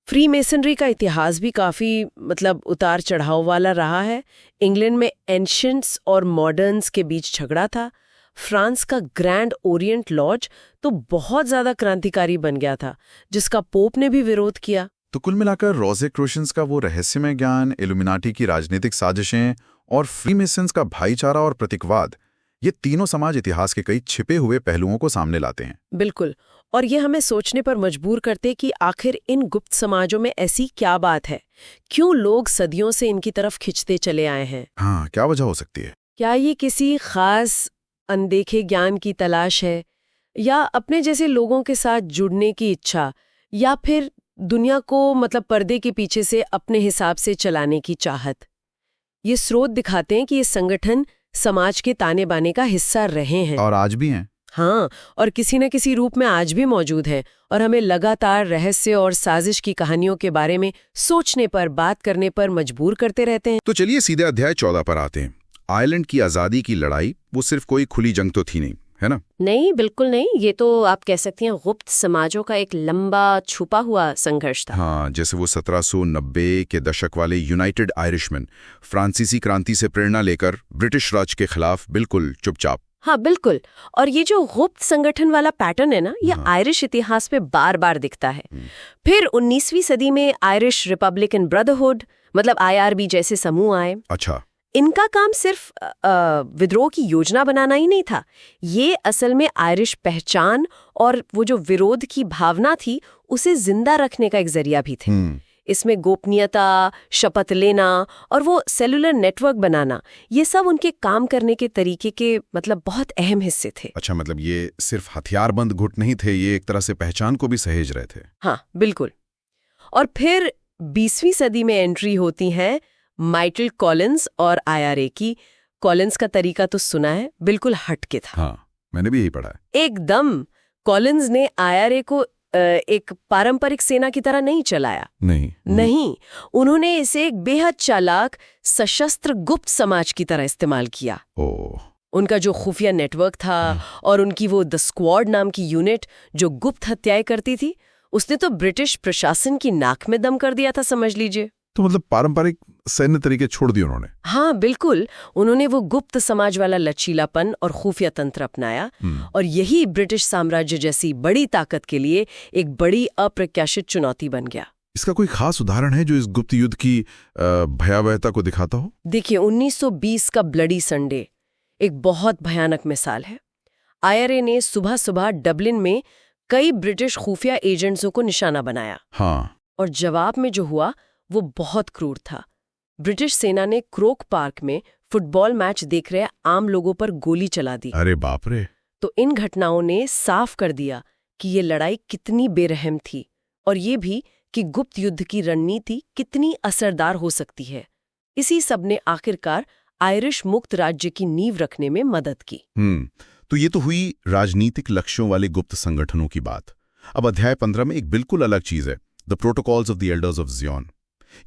फ्री मेसनरी का इतिहास भी काफी उतार चढ़ाव वाला रहा है। इंग्लैंड में एंशियंट्स और मॉडर्न्स के बीच झगड़ा था। फ्रांस का ग्रैंड ओरिएंट लॉज तो बहुत ज्यादा क्रांतिकारी बन गया था, जिसका पोप ने भी विरोध किया। तो कुल मिलाकर रोज़ेक्रोशंस का वो रहस्यमय ज्ञान, इल्यूमिनाटी की राजनीतिक साजिशें और फ्रीमेसन्स का भाईचारा और प्रतीकवाद, ये तीनों समाज इतिहास के कई छिपे हुए पहलुओं को सामने लाते हैं। बिल्कुल। और ये हमें सोचने पर मजबूर करते कि आखिर इन गुप्त समाजों में ऐसी क्या बात है, क्यों लोग सदियों से इनकी तरफ खिंचते चले आए हैं। हाँ, क्या वजह हो सकती है? क्या ये किसी खास अनदेखे ज्ञान की तलाश है, या अपने जैसे लोगों के साथ जुड़ने की इच्छा, या फिर दुनिया को मतलब पर्दे के पीछे से अपने हिसाब से चलाने की चाहत? ये स्रोत दिखाते हैं कि ये संगठन समाज के ताने बाने का हिस्सा रहे हैं और आज भी हैं। हाँ, और किसी न किसी रूप में आज भी मौजूद हैं, और हमें लगातार रहस्य और साजिश की कहानियों के बारे में सोचने पर, बात करने पर मजबूर करते रहते हैं। तो चलिए सीधे अध्याय 14 पर आते हैं। आयरलैंड की आज़ादी की लड़ाई वो सिर्फ कोई खुली जंग तो थी नहीं, है ना? नहीं, बिल्कुल नहीं। ये तो आप कह सकती हैं गुप्त समाजों का एक लंबा छुपा हुआ संघर्ष था। हाँ, जैसे वो 1790 के दशक वाले यूनाइटेड आयरिशमैन फ्रांसीसी क्रांति से प्रेरणा लेकर ब्रिटिश राज के खिलाफ बिल्कुल चुपचाप। हाँ, बिल्कुल। और ये जो गुप्त संगठन वाला पैटर्न है ना, ये आयरिश इतिहास में बार बार दिखता है। फिर 19वीं सदी में आयरिश रिपब्लिकन ब्रदरहुड मतलब IRB जैसे समूह आए। अच्छा। इनका काम सिर्फ विद्रोह की योजना बनाना ही नहीं था, ये असल में आयरिश पहचान और वो जो विरोध की भावना थी उसे जिंदा रखने का एक जरिया भी थे। इसमें गोपनीयता, शपथ लेना और वो सेलुलर नेटवर्क बनाना, ये सब उनके काम करने के तरीके के मतलब बहुत अहम हिस्से थे। अच्छा, मतलब ये सिर्फ हथियारबंद गुट नहीं थे, ये एक तरह से पहचान को भी सहेज रहे थे। हाँ, बिल्कुल। और फिर 20वीं सदी में एंट्री होती है माइकल कॉलिंस और IRA की। कॉलिंस का तरीका तो सुना है, बिल्कुल हटके था। हाँ, मैंने भी यही पढ़ा है। एकदम। कॉलिंस ने IRA को एक पारंपरिक सेना की तरह नहीं चलाया। नहीं, उन्होंने इसे एक बेहद चालाक सशस्त्र गुप्त समाज की तरह इस्तेमाल किया। उनका जो खुफिया नेटवर्क था और उनकी वो द स्क्वाड नाम की यूनिट जो गुप्त हत्याएं करती थी, उसने तो ब्रिटिश प्रशासन की नाक में दम कर दिया था, समझ लीजिए। तो मतलब पारंपरिक सैन्य तरीके छोड़ दिए उन्होंने। हाँ, बिल्कुल। उन्होंने वो गुप्त समाज वाला लचीलापन और खुफिया तंत्र अपनाया, और यही ब्रिटिश साम्राज्य जैसी बड़ी ताकत के लिए एक बड़ी अप्रत्याशित चुनौती बन गया। इसका कोई खास उदाहरण है जो इस गुप्त युद्ध की भयावहता को दिखाता हो? देखिए, 1920 का ब्लडी संडे एक बहुत भयानक मिसाल है। IRA ने सुबह सुबह डबलिन में कई ब्रिटिश खुफिया एजेंट्सों को निशाना बनाया। हाँ। और जवाब में जो हुआ वो बहुत क्रूर था। ब्रिटिश सेना ने क्रोक पार्क में फुटबॉल मैच देख रहे आम लोगों पर गोली चला दी। अरे बाप रे। तो इन घटनाओं ने साफ कर दिया कि ये लड़ाई कितनी बेरहम थी, और ये भी कि गुप्त युद्ध की रणनीति कितनी असरदार हो सकती है। इसी सब ने आखिरकार आयरिश मुक्त राज्य की नींव रखने में मदद की। तो ये तो हुई राजनीतिक लक्ष्यों वाले गुप्त संगठनों की बात। अब अध्याय 15 में एक बिल्कुल अलग चीज है, the protocols of the elders of Zion.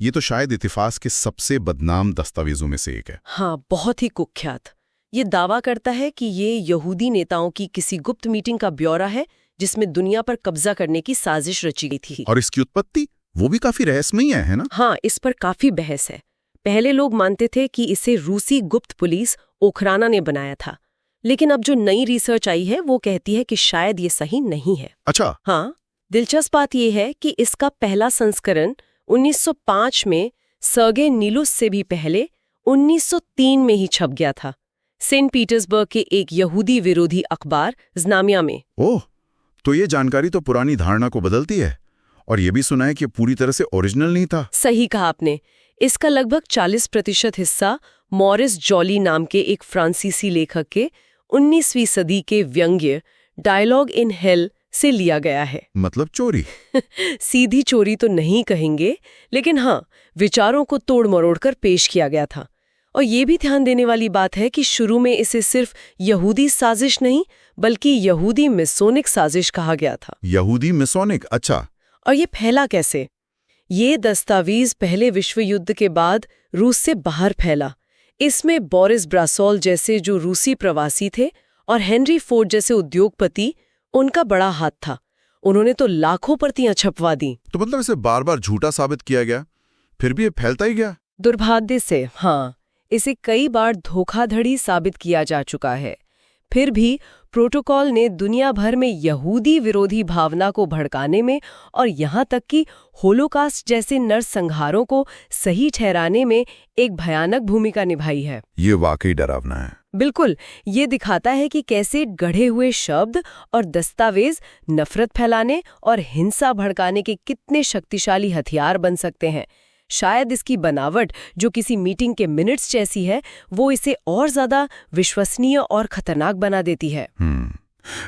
ये तो शायद इतिहास के सबसे बदनाम दस्तावेजों में से एक है। हाँ, बहुत ही कुख्यात। ये दावा करता है कि ये यहूदी नेताओं की किसी गुप्त मीटिंग का ब्यौरा है जिसमें दुनिया पर कब्जा करने की साजिश रची गई थी। और इसकी उत्पत्ति वो भी काफी रहस्यमयी है ना? हाँ, इस पर काफी बहस है। पहले लोग मानते थे कि इसे रूसी गुप्त पुलिस ओखराना ने बनाया था, लेकिन अब जो नई रिसर्च आई है वो कहती है कि शायद ये सही नहीं है। अच्छा। हाँ, दिलचस्प बात यह है कि इसका पहला संस्करण 1905 में सर्गे नीलुस से भी पहले 1903 में ही छप गया था, सेंट पीटर्सबर्ग के एक यहूदी विरोधी अखबार ज़नामिया में। ओह, तो ये जानकारी तो पुरानी धारणा को बदलती है। और ये भी सुना है कि पूरी तरह से ओरिजिनल नहीं था। सही कहा आपने। इसका लगभग 40% हिस्सा मॉरिस जॉली नाम के एक फ्रांसीसी लेखक के 19वीं सदी के व्यंग्य डायलॉग इन हेल से लिया गया है। मतलब चोरी? सीधी चोरी तो नहीं कहेंगे, लेकिन हाँ, विचारों को तोड़ मरोड़ कर पेश किया गया था। और ये भी ध्यान देने वाली बात है कि शुरू में इसे सिर्फ यहूदी साजिश नहीं बल्कि यहूदी मिसोनिक साजिश कहा गया था। यहूदी मिसोनिक? अच्छा। और ये फैला कैसे? ये दस्तावेज पहले विश्व युद्ध के बाद रूस से बाहर फैला। इसमें बोरिस ब्रासोल जैसे जो रूसी प्रवासी थे और हेनरी फोर्ड जैसे उद्योगपति, उनका बड़ा हाथ था। उन्होंने तो लाखों प्रतियां छपवा दी। तो मतलब इसे बार बार झूठा साबित किया गया, फिर भी ये फैलता ही गया। दुर्भाग्य से हाँ, इसे कई बार धोखाधड़ी साबित किया जा चुका है। फिर भी प्रोटोकॉल ने दुनिया भर में यहूदी विरोधी भावना को भड़काने में और यहाँ तक कि होलोकास्ट जैसे नरसंहारों को सही ठहराने में एक भयानक भूमिका निभाई है। ये वाकई डरावना है। बिल्कुल, ये दिखाता है कि कैसे गढ़े हुए शब्द और दस्तावेज नफरत फैलाने और हिंसा भड़काने के कितने शक्तिशाली हथियार बन सकते हैं। शायद इसकी बनावट, जो किसी मीटिंग के मिनट्स जैसी है, वो इसे और ज्यादा विश्वसनीय और खतरनाक बना देती है।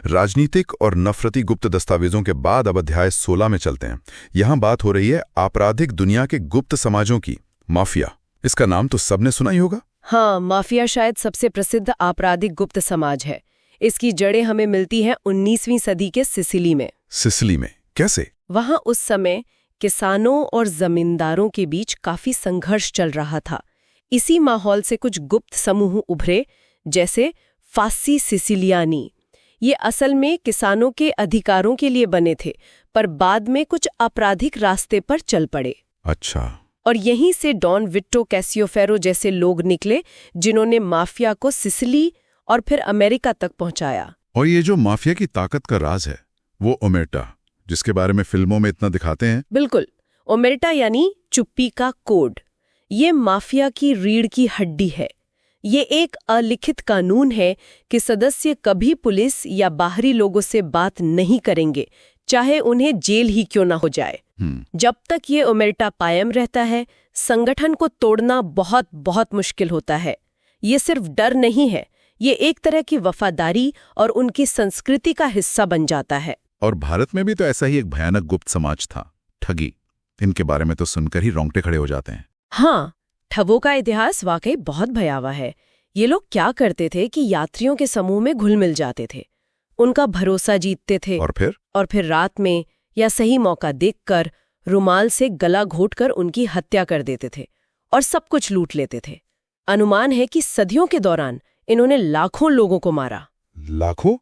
राजनीतिक और नफरती गुप्त दस्तावेजों के बाद अब अध्याय 16 में चलते हैं। यहाँ बात हो रही है आपराधिक दुनिया के गुप्त समाजों की, माफिया। इसका नाम तो सबने सुना ही होगा। हाँ, माफिया शायद सबसे प्रसिद्ध आपराधिक गुप्त समाज है। इसकी जड़ें हमें मिलती हैं 19वीं सदी के सिसिली में। सिसिली में कैसे? वहाँ उस समय किसानों और जमींदारों के बीच काफी संघर्ष चल रहा था। इसी माहौल से कुछ गुप्त समूह उभरे, जैसे फास्सी सिसिलियानी। ये असल में किसानों के अधिकारों के लिए बने थे, पर बाद में कुछ आपराधिक रास्ते पर चल पड़े। अच्छा। और यहीं से डॉन विट्टो कैसियोफेरो जैसे लोग निकले, जिन्होंने माफिया को सिसिली और फिर अमेरिका तक पहुंचाया। और ये जो माफिया की ताकत का राज है, वो ओमेर्टा, जिसके बारे में फिल्मों में इतना दिखाते हैं। बिल्कुल, ओमेर्टा यानी चुप्पी का कोड। ये माफिया की रीढ़ की हड्डी है। ये एक अलिखित कानून है कि सदस्य कभी पुलिस या बाहरी लोगों से बात नहीं करेंगे, चाहे उन्हें जेल ही क्यों ना हो जाए। जब तक ये ओमेर्टा कायम रहता है, संगठन को तोड़ना बहुत बहुत मुश्किल होता है। ये सिर्फ डर नहीं है, ये एक तरह की वफादारी और उनकी संस्कृति का हिस्सा बन जाता है। और भारत में भी तो ऐसा ही एक भयानक गुप्त समाज था, ठगी। इनके बारे में तो सुनकर ही रोंगटे खड़े हो जाते हैं। हाँ, ठगों का इतिहास वाकई बहुत भयावह है। ये लोग क्या करते थे कि यात्रियों के समूह में घुल मिल जाते थे, उनका भरोसा जीतते थे और फिर रात में या सही मौका देखकर रुमाल से गला घोंटकर उनकी हत्या कर देते थे और सब कुछ लूट लेते थे। अनुमान है कि सदियों के दौरान इन्होंने लाखों लोगों को मारा। लाखों?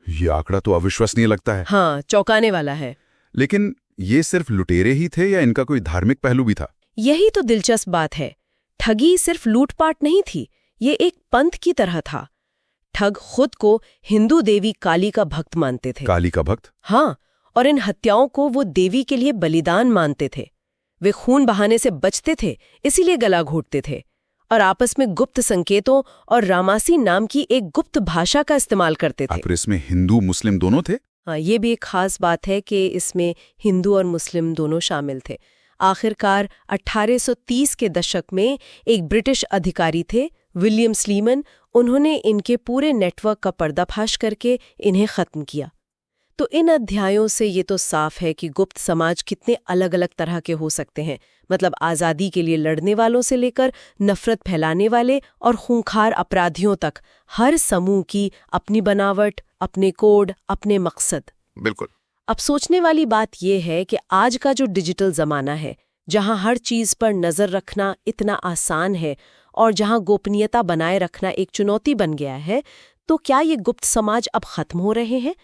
ये आंकड़ा तो अविश्वसनीय लगता है। हाँ, चौंकाने वाला है। लेकिन ये सिर्फ लुटेरे ही थे या इनका कोई धार्मिक पहलू भी था? यही तो दिलचस्प बात है। ठगी सिर्फ लूटपाट नहीं थी, ये एक पंथ की तरह था। ठग खुद को हिंदू देवी काली का भक्त मानते थे। काली का भक्त? हाँ, और इन हत्याओं को वो देवी के लिए बलिदान मानते थे। वे खून बहाने से बचते थे, इसीलिए गला घोंटते थे और आपस में गुप्त संकेतों और रामासी नाम की एक गुप्त भाषा का इस्तेमाल करते थे। फिर इसमें हिंदू मुस्लिम दोनों थे? हाँ, ये भी एक खास बात है कि इसमें हिंदू और मुस्लिम दोनों शामिल थे। आखिरकार 1830 के दशक में एक ब्रिटिश अधिकारी थे, विलियम स्लीमन। उन्होंने इनके पूरे नेटवर्क का पर्दाफाश करके इन्हें खत्म किया। तो इन अध्यायों से ये तो साफ है कि गुप्त समाज कितने अलग अलग तरह के हो सकते हैं। मतलब आज़ादी के लिए लड़ने वालों से लेकर नफरत फैलाने वाले और खूंखार अपराधियों तक, हर समूह की अपनी बनावट, अपने कोड, अपने मकसद। बिल्कुल। अब सोचने वाली बात यह है कि आज का जो डिजिटल ज़माना है, जहां हर चीज़ पर नज़र रखना इतना आसान है और जहां गोपनीयता बनाए रखना एक चुनौती बन गया है, तो क्या ये गुप्त समाज अब खत्म हो रहे हैं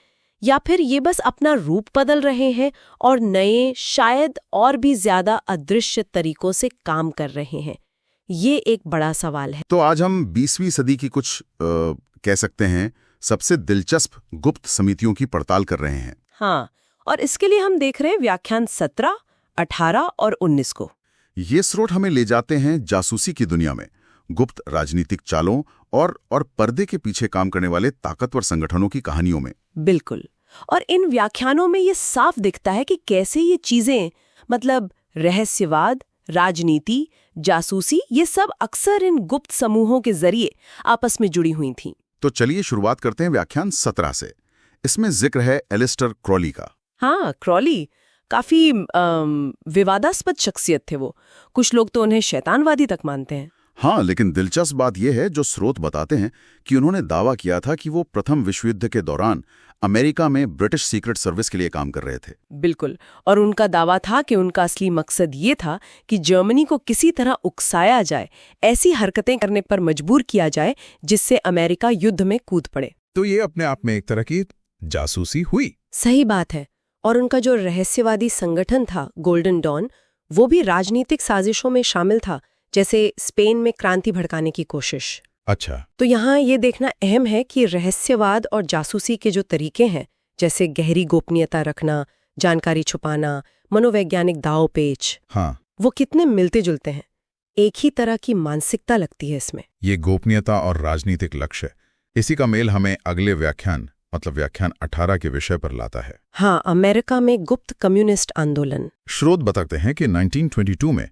या फिर ये बस अपना रूप बदल रहे हैं और नए, शायद और भी ज्यादा अदृश्य तरीकों से काम कर रहे हैं? ये एक बड़ा सवाल है। तो आज हम 20वीं सदी की कुछ कह सकते हैं सबसे दिलचस्प गुप्त समितियों की पड़ताल कर रहे हैं। हाँ, और इसके लिए हम देख रहे हैं व्याख्यान 17, 18 और 19 को। ये स्रोत हमें ले जाते हैं जासूसी की दुनिया में, गुप्त राजनीतिक चालों और पर्दे के पीछे काम करने वाले ताकतवर संगठनों की कहानियों में। बिल्कुल। और इन व्याख्यानों में ये साफ दिखता है कि कैसे ये चीजें, मतलब रहस्यवाद, राजनीति, जासूसी, ये सब अक्सर इन गुप्त समूहों के जरिए आपस में जुड़ी हुई थीं। तो चलिए शुरुआत करते हैं व्याख्यान 17 से। इसमें जिक्र है एलिस्टर क्रॉली का। हाँ, क्रॉली काफी विवादास्पद शख्सियत थे वो। कुछ लोग तो उन्हें शैतानवादी तक मानते हैं। हाँ, लेकिन दिलचस्प बात यह है जो स्रोत बताते हैं कि उन्होंने दावा किया था कि वो प्रथम विश्व युद्ध के दौरान अमेरिका में ब्रिटिश सीक्रेट सर्विस के लिए काम कर रहे थे। बिल्कुल। और उनका दावा था कि उनका असली मकसद ये था कि जर्मनी को किसी तरह उकसाया जाए, ऐसी हरकतें करने पर मजबूर किया जाए जिससे अमेरिका युद्ध में कूद पड़े। तो ये अपने आप में एक तरह की जासूसी हुई। सही बात है। और उनका जो रहस्यवादी संगठन था गोल्डन डॉन, वो भी राजनीतिक साजिशों में शामिल था, जैसे स्पेन में क्रांति भड़काने की कोशिश। अच्छा। तो यहाँ ये देखना अहम है कि रहस्यवाद और जासूसी के जो तरीके हैं, जैसे गहरी गोपनीयता रखना, जानकारी छुपाना, मनोवैज्ञानिक दाव पेच, हाँ, वो कितने मिलते जुलते हैं। एक ही तरह की मानसिकता लगती है इसमें। ये गोपनीयता और राजनीतिक लक्ष्य, इसी का मेल हमें अगले व्याख्यान मतलब व्याख्यान 18 के विषय पर लाता है। हाँ, अमेरिका में गुप्त कम्युनिस्ट आंदोलन। स्रोत बताते हैं कि 1922 में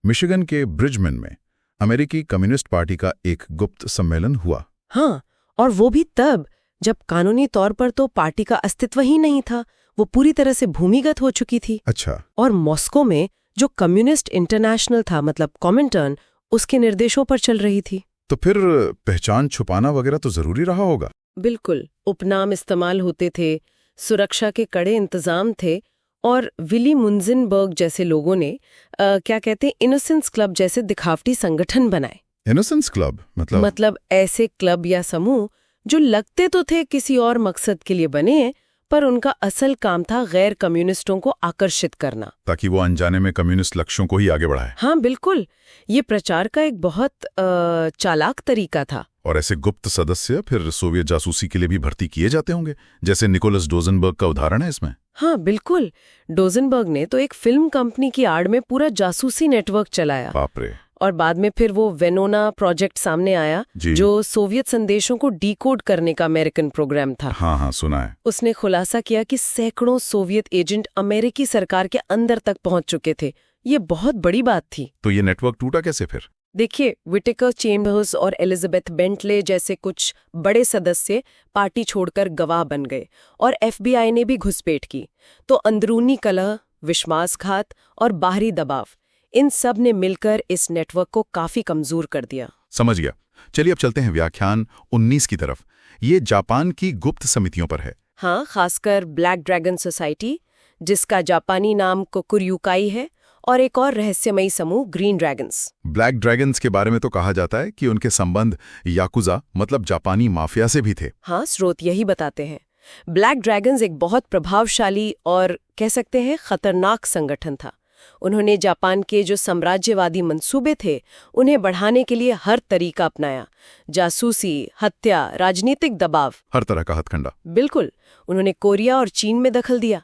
मिशिगन के ब्रिजमन में अमेरिकी कम्युनिस्ट पार्टी का एक गुप्त सम्मेलन हुआ। हाँ, और वो भी तब जब कानूनी तौर पर तो पार्टी का अस्तित्व ही नहीं था, वो पूरी तरह से भूमिगत हो चुकी थी। अच्छा। और मॉस्को में जो कम्युनिस्ट इंटरनेशनल था मतलब कॉमिंटर्न, उसके निर्देशों पर चल रही थी। तो फिर पहचान छुपाना वगैरह तो जरूरी रहा होगा। बिल्कुल, उपनाम इस्तेमाल होते थे, सुरक्षा के कड़े इंतजाम थे, और विली मुंजिनबर्ग जैसे लोगों ने क्या कहते हैं इनोसेंस क्लब जैसे दिखावटी संगठन बनाए। इनोसेंस क्लब मतलब ऐसे क्लब या समूह जो लगते तो थे किसी और मकसद के लिए बने हैं, पर उनका असल काम था गैर कम्युनिस्टों को आकर्षित करना, ताकि वो अनजाने में कम्युनिस्ट लक्ष्यों को ही आगे बढ़ाए। हाँ बिल्कुल, ये प्रचार का एक बहुत चालाक तरीका था। और ऐसे गुप्त सदस्य फिर सोवियत जासूसी के लिए भी भर्ती किए जाते होंगे, जैसे निकोलस डोजनबर्ग का उदाहरण है इसमें। हाँ बिल्कुल, डोजनबर्ग ने तो एक फिल्म कंपनी की आड़ में पूरा जासूसी नेटवर्क चलाया। बाप रे। और बाद में फिर वो वेनोना प्रोजेक्ट सामने आया, जो सोवियत संदेशों को डिकोड करने का अमेरिकन प्रोग्राम था। हाँ, सुना है। उसने खुलासा किया कि सैकड़ों सोवियत एजेंट अमेरिकी सरकार के अंदर तक पहुंच चुके थे। ये बहुत बड़ी बात थी। तो ये नेटवर्क टूटा कैसे फिर? देखिए, विटेकर चेम्बर्स और एलिजाबेथ बेंटले जैसे कुछ बड़े सदस्य पार्टी छोड़कर गवाह बन गए और FBI ने भी घुसपैठ की। तो अंदरूनी कलह, विश्वासघात और बाहरी दबाव, इन सब ने मिलकर इस नेटवर्क को काफी कमजोर कर दिया। समझ गया। चलिए अब चलते हैं व्याख्यान 19 की तरफ। ये जापान की गुप्त समितियों पर है। हाँ, खासकर ब्लैक ड्रैगन सोसाइटी, जिसका जापानी नाम कोकुर्युकाई है, और एक और रहस्यमयी समूह ग्रीन ड्रैगन्स। ब्लैक ड्रैगन्स के बारे में तो कहा जाता है कि उनके संबंध याकुजा मतलब जापानी माफिया से भी थे। हाँ, स्रोत यही बताते हैं। ब्लैक ड्रैगन्स एक बहुत प्रभावशाली और कह सकते हैं खतरनाक संगठन था। उन्होंने जापान के जो साम्राज्यवादी मंसूबे थे, उन्हें बढ़ाने के लिए हर तरीका अपनाया। जासूसी, हत्या, राजनीतिक दबाव, हर तरह का हथकंडा। बिल्कुल। उन्होंने कोरिया और चीन में दखल दिया।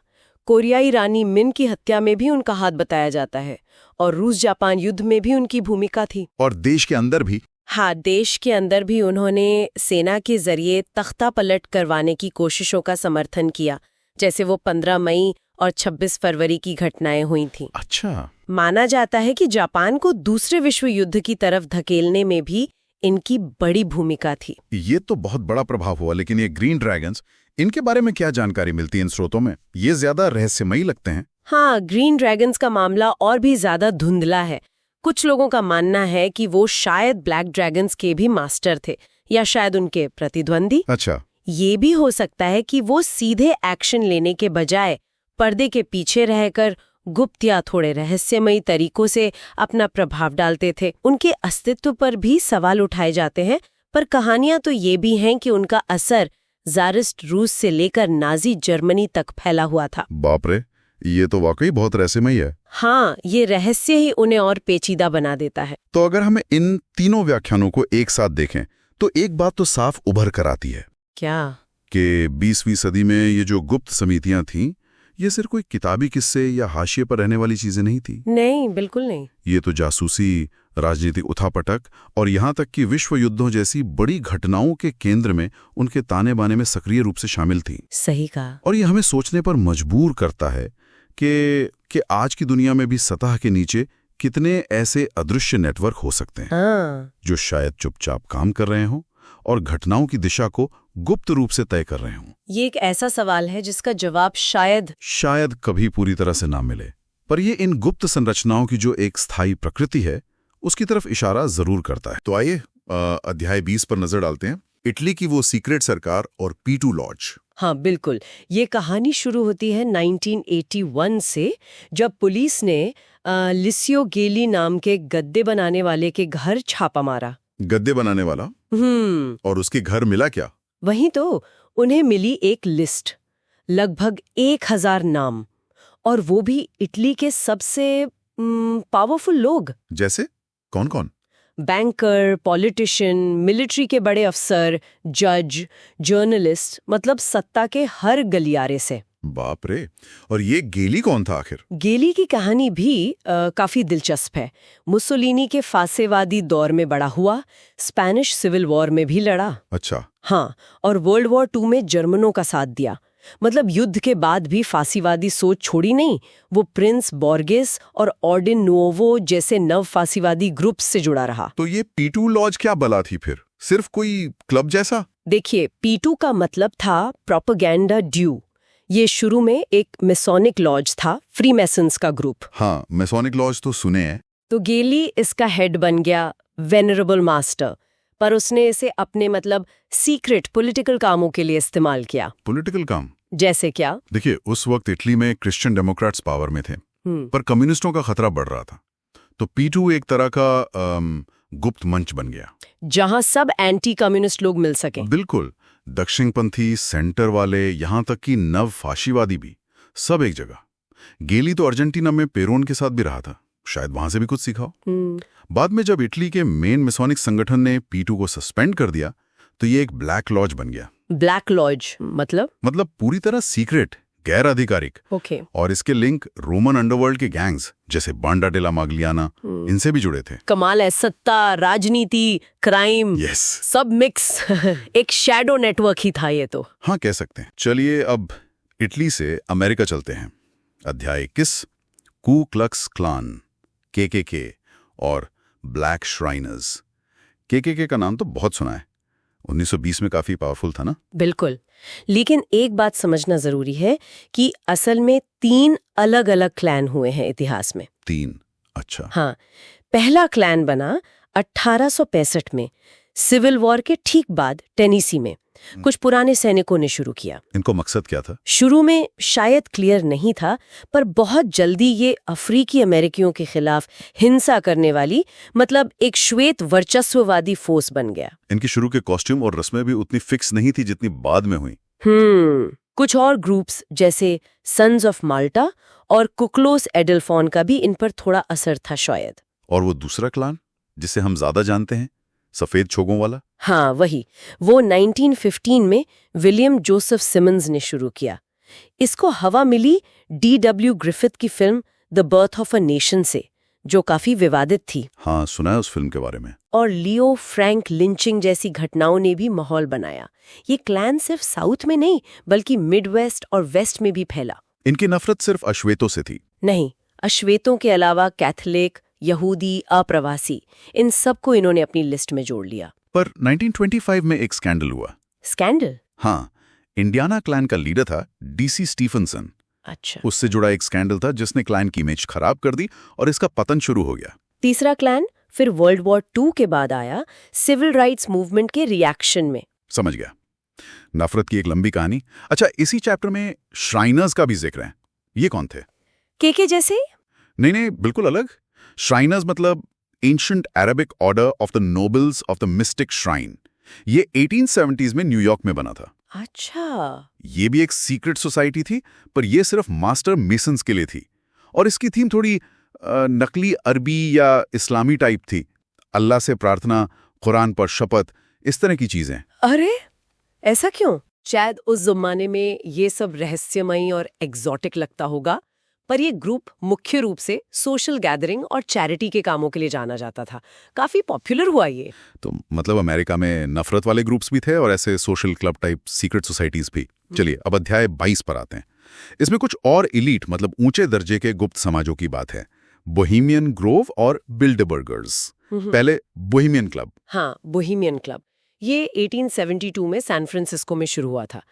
कोरियाई रानी मिन की हत्या में भी उनका हाथ बताया जाता है, और रूस जापान युद्ध में भी उनकी भूमिका थी। और देश के अंदर भी? हाँ, देश के अंदर भी उन्होंने सेना के जरिए तख्ता पलट करवाने की कोशिशों का समर्थन किया, जैसे वो 15 मई और 26 फरवरी की घटनाएं हुई थीं। अच्छा। माना जाता है कि जापान को दूसरे विश्व युद्ध की तरफ धकेलने में भी इनकी बड़ी भूमिका थी। ये तो बहुत बड़ा प्रभाव हुआ, लेकिन ये ग्रीन ड्रैगन्स, इनके बारे में क्या जानकारी मिलती है इन स्रोतों में? ये ज्यादा रहस्यमयी लगते हैं। हाँ, ग्रीन ड्रैगन्स का मामला और भी ज्यादा धुंधला है। कुछ लोगों का मानना है कि वो शायद ब्लैक ड्रैगन्स के भी मास्टर थे, या शायद उनके प्रतिद्वंदी। अच्छा। ये भी हो सकता है कि वो सीधे एक्शन लेने के बजाय पर्दे के पीछे रहकर गुप्त या थोड़े रहस्यमयी तरीकों से अपना प्रभाव डालते थे। उनके अस्तित्व पर भी सवाल उठाए जाते हैं, पर कहानियां तो ये भी हैं कि उनका असर ज़ारिस्ट रूस से लेकर नाजी जर्मनी तक फैला हुआ था। बाप रे, ये तो वाकई बहुत रहस्यमयी है। हाँ, ये रहस्य ही उन्हें और पेचीदा बना देता है। तो अगर हमें इन तीनों व्याख्यानों को एक साथ देखें तो एक बात तो साफ उभर कर आती है क्या? कि 20वीं सदी में ये जो गुप्त समितियां थीं, ये सिर्फ कोई किताबी किस्से या हाशिए पर रहने वाली चीजें नहीं थी। नहीं, बिल्कुल नहीं। ये तो जासूसी, राजनीतिक उठापटक और यहाँ तक कि विश्व युद्धों जैसी बड़ी घटनाओं के केंद्र में उनके ताने बाने में सक्रिय रूप से शामिल थी। सही कहा। और ये हमें सोचने पर मजबूर करता है कि आज की दुनिया में भी सतह के नीचे कितने ऐसे अदृश्य नेटवर्क हो सकते हैं, हाँ, जो शायद चुपचाप काम कर रहे हों और घटनाओं की दिशा को गुप्त रूप से तय कर रहे हों। ये एक ऐसा सवाल है जिसका जवाब शायद कभी पूरी तरह से ना मिले, पर ये इन गुप्त संरचनाओं की जो एक स्थायी प्रकृति है, उसकी तरफ इशारा जरूर करता है। तो आइए अध्याय 20 पर नजर डालते हैं। इटली की वो सीक्रेट सरकार और P2 लॉज। हाँ बिल्कुल, ये कहानी शुरू होती है 1981 से, जब पुलिस ने लिसियो गेली नाम के गद्दे बनाने वाले के घर छापा मारा। गद्दे बनाने वाला? और उसके घर मिला क्या? वहीं तो उन्हें मिली एक लिस्ट, लगभग 1000 नाम, और वो भी इटली के सबसे पावरफुल लोग। जैसे कौन कौन? बैंकर, पॉलिटिशियन, मिलिट्री के बड़े अफसर, जज, जर्नलिस्ट, मतलब सत्ता के हर गलियारे से। बाप रे। और ये गेली कौन था आखिर? गेली की कहानी भी काफी दिलचस्प है। मुसोलिनी के फासेवादी दौर में बड़ा हुआ, स्पेनिश सिविल वॉर में भी लड़ा। अच्छा। हाँ, और वर्ल्ड वॉर 2 में जर्मनों का साथ दिया। मतलब युद्ध के बाद भी फासीवादी सोच छोड़ी नहीं। वो प्रिंस बोर्गेस और ऑर्डिन नुओवो जैसे नव फासीवादी ग्रुप्स से जुड़ा रहा। तो ये P2 लॉज क्या बला थी फिर? सिर्फ कोई क्लब जैसा? देखिए, P2 का मतलब था प्रोपेगेंडा ड्यू। ये शुरू में एक मेसोनिक लॉज था, फ्रीमेसन्स का ग्रुप। हाँ, मेसोनिक लॉज तो सुने हैं। तो गेली इसका हेड बन गया, वेनरेबल मास्टर, पर उसने इसे अपने मतलब सीक्रेट पॉलिटिकल कामों के लिए इस्तेमाल किया। पॉलिटिकल काम? जैसे क्या? देखिए, उस वक्त इटली में क्रिश्चियन डेमोक्रेट्स पावर में थे, पर कम्युनिस्टों का खतरा बढ़ रहा था। तो P2 एक तरह का गुप्त मंच बन गया, जहां सब एंटी कम्युनिस्ट लोग मिल सके। बिल्कुल। दक्षिणपंथी, सेंटर वाले, यहां तक कि नव फाशीवादी भी, सब एक जगह। गेली तो अर्जेंटीना में पेरोन के साथ भी रहा था, शायद वहां से भी कुछ सीखा हो। बाद में जब इटली के मेन मेसोनिक संगठन ने P2 को सस्पेंड कर दिया, तो ये एक ब्लैक लॉज बन गया। ब्लैक लॉज मतलब पूरी तरह सीक्रेट, गैर आधिकारिक। ओके। और इसके लिंक रोमन अंडरवर्ल्ड के गैंग्स जैसे बांडा डेला माग्लियाना, इनसे भी जुड़े थे। कमाल है, सत्ता, राजनीति, क्राइम, यस, सब मिक्स। एक शैडो नेटवर्क ही था ये तो। हाँ, कह सकते हैं। चलिए अब इटली से अमेरिका चलते हैं। अध्याय 21, कू क्लक्स क्लान, KKK और ब्लैक श्राइनर्स। KKK का नाम तो बहुत सुना है, 1920 में काफी पावरफुल था ना? बिल्कुल। लेकिन एक बात समझना जरूरी है कि असल में 3 अलग-अलग क्लैन हुए हैं इतिहास में। 3? अच्छा। हाँ, पहला क्लैन बना 1865 में, सिविल वॉर के ठीक बाद टेनेसी में। कुछ पुराने सैनिकों ने शुरू किया। इनको मकसद क्या था? शुरू में शायद क्लियर नहीं था, पर बहुत जल्दी ये अफ्रीकी अमेरिकियों के खिलाफ हिंसा करने वाली, मतलब एक श्वेत वर्चस्ववादी फोर्स बन गया। इनकी शुरू के कॉस्ट्यूम और रस्में भी उतनी फिक्स नहीं थी जितनी बाद में हुई। कुछ और ग्रुप्स जैसे सन्स ऑफ माल्टा और कुक्लोस एडल्फोन का भी इन पर थोड़ा असर था शायद। और वो दूसरा क्लान जिसे हम ज्यादा जानते हैं, सफेद छोगों वाला? हाँ, वही। वो 1915 में विलियम जोसेफ सिमंस ने शुरू किया। इसको हवा मिली D.W. ग्रिफिथ की film the birth of a nation से, जो काफी विवादित थी। हाँ, सुना है उस फिल्म के बारे में। और लियो फ्रैंक लिंचिंग जैसी घटनाओं ने भी माहौल बनाया। ये क्लैन सिर्फ साउथ में नहीं, बल्कि मिडवेस्ट और वेस्ट में भी फैला। इनकी नफरत सिर्फ अश्वेतों से थी? नहीं, अश्वेतों के अलावा कैथलिक, यहूदी, अप्रवासी, इन सबको इन्होंने अपनी लिस्ट में जोड़ लिया। पर 1925 में एक स्कैंडल हुआ। स्कैंडल? हाँ, इंडियाना क्लैन का लीडर था DC स्टीफनसन। अच्छा। उससे जुड़ा एक स्कैंडल था जिसने क्लैन की इमेज खराब कर दी और इसका पतन शुरू हो गया। तीसरा क्लैन फिर वर्ल्ड वॉर 2 के बाद आया, सिविल राइट्स मूवमेंट के रिएक्शन में। समझ गया, नफरत की एक लंबी कहानी। अच्छा, इसी चैप्टर में श्राइनर्स का भी जिक्र है। ये कौन थे? के जैसे? नहीं, बिल्कुल अलग। श्राइनर्स मतलब ancient Arabic order of the nobles of the mystic shrine. ये 1870s में न्यूयॉर्क में बना था। अच्छा। ये भी एक सीक्रेट सोसाइटी थी, पर ये सिर्फ मास्टर मेसन्स के लिए थी। और इसकी थीम थोड़ी नकली अरबी या इस्लामी टाइप थी। अल्लाह से प्रार्थना, कुरान पर शपथ, इस तरह की चीजें। अरे ऐसा क्यों? शायद उस जमाने में ये सब रहस्यमयी और एग्जॉटिक लगता होगा, पर ये ग्रुप मुख्य रूप से सोशल गैदरिंग और चैरिटी के कामों के लिए जाना जाता था। काफी पॉपुलर हुआ ये। तो मतलब अमेरिका में नफरत वाले ग्रुप्स भी थे और ऐसे social club type secret societies भी। चलिए अब अध्याय 22 पर आते हैं। इसमें कुछ और इलीट मतलब ऊंचे दर्जे के गुप्त समाजों की बात है। बोहेमियन ग्रोव और बिल्डरबर्गर्स। पहले बोहेमियन क्लब। हाँ, बोहेमियन क्लब। ये 1872 में सैन फ्रांसिस्को में शुरू हुआ था।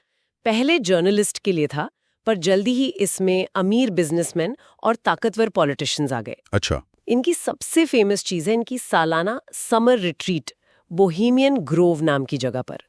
पहले जर्नलिस्ट के लिए था, पर जल्दी ही इसमें अमीर बिजनेसमैन और ताकतवर पॉलिटिशियंस आ गए। अच्छा। इनकी सबसे फेमस चीज है इनकी सालाना समर रिट्रीट, बोहेमियन ग्रोव नाम की जगह पर।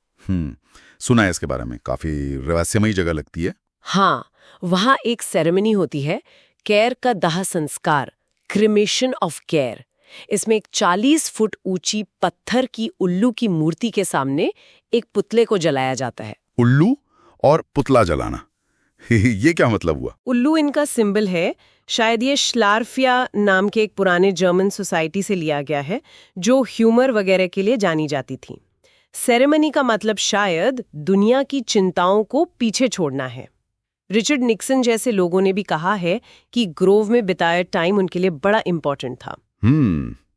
सुना है इसके बारे में, काफी रहस्यमयी जगह लगती है। हाँ, वहाँ एक सेरेमनी होती है, केर का दाह संस्कार, क्रिमेशन ऑफ केर। इसमें एक 40 फुट ऊंची पत्थर की उल्लू की मूर्ति के सामने एक पुतले को जलाया जाता है। उल्लू और पुतला जलाना, ये क्या मतलब हुआ? उल्लू इनका सिंबल है। शायद ये श्लार्फिया नाम के एक पुराने जर्मन सोसाइटी से लिया गया है, जो ह्यूमर वगैरह के लिए जानी जाती थी। सेरेमनी का मतलब शायद दुनिया की चिंताओं को पीछे छोड़ना है। रिचर्ड निक्सन जैसे लोगों ने भी कहा है कि ग्रोव में बिताया टाइम उनके लिए बड़ा इम्पोर्टेंट था।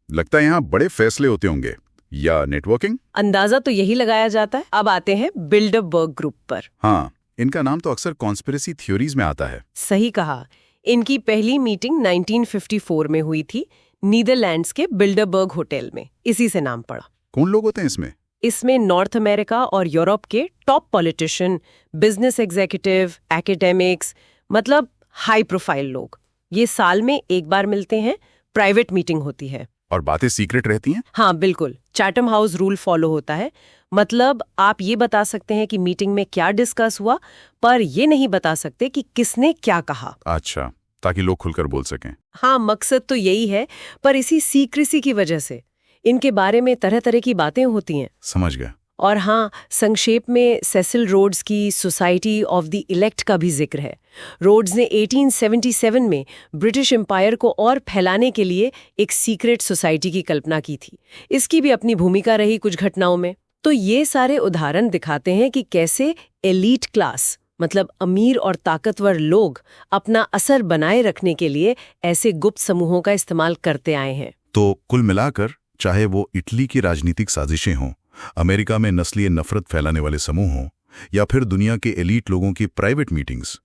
लगता है यहाँ बड़े फैसले होते होंगे, या नेटवर्किंग? अंदाजा तो यही लगाया जाता है। अब आते हैं बिल्डरबर्ग ग्रुप पर। हाँ, इनका नाम तो अक्सर कॉन्स्पिरेसी थ्योरीज में आता है। सही कहा। इनकी पहली मीटिंग 1954 में हुई थी, नीदरलैंड्स के बिल्डरबर्ग होटल में। इसी से नाम पड़ा। कौन लोग होते हैं इसमें? इसमें नॉर्थ अमेरिका और यूरोप के top politician, business executive, academics, मतलब हाई प्रोफाइल लोग। ये साल में एक बार मिलते हैं, प्राइवेट मीटिंग होती है। और बातें सीक्रेट रहती हैं? हाँ बिल्कुल, चैटम हाउस रूल फॉलो होता है। मतलब आप ये बता सकते हैं कि मीटिंग में क्या डिस्कस हुआ, पर ये नहीं बता सकते कि किसने क्या कहा। अच्छा, ताकि लोग खुलकर बोल सकें। हाँ, मकसद तो यही है, पर इसी सीक्रेसी की वजह से इनके बारे में तरह तरह की बातें होती हैं। समझ गया। और हाँ, संक्षेप में सेसिल रोड्स की सोसाइटी ऑफ द इलेक्ट का भी जिक्र है। रोड्स ने 1877 में ब्रिटिश एम्पायर को और फैलाने के लिए एक सीक्रेट सोसाइटी की कल्पना की थी। इसकी भी अपनी भूमिका रही कुछ घटनाओं में। तो ये सारे उदाहरण दिखाते हैं कि कैसे एलीट क्लास, मतलब अमीर और ताकतवर लोग, अपना असर बनाए रखने के लिए ऐसे गुप्त समूहों का इस्तेमाल करते आए हैं। तो कुल मिलाकर, चाहे वो इटली की राजनीतिक साजिशें हों, अमेरिका में नस्लीय नफरत फैलाने वाले समूह हों, या फिर दुनिया के एलीट लोगों की प्राइवेट मीटिंग्स,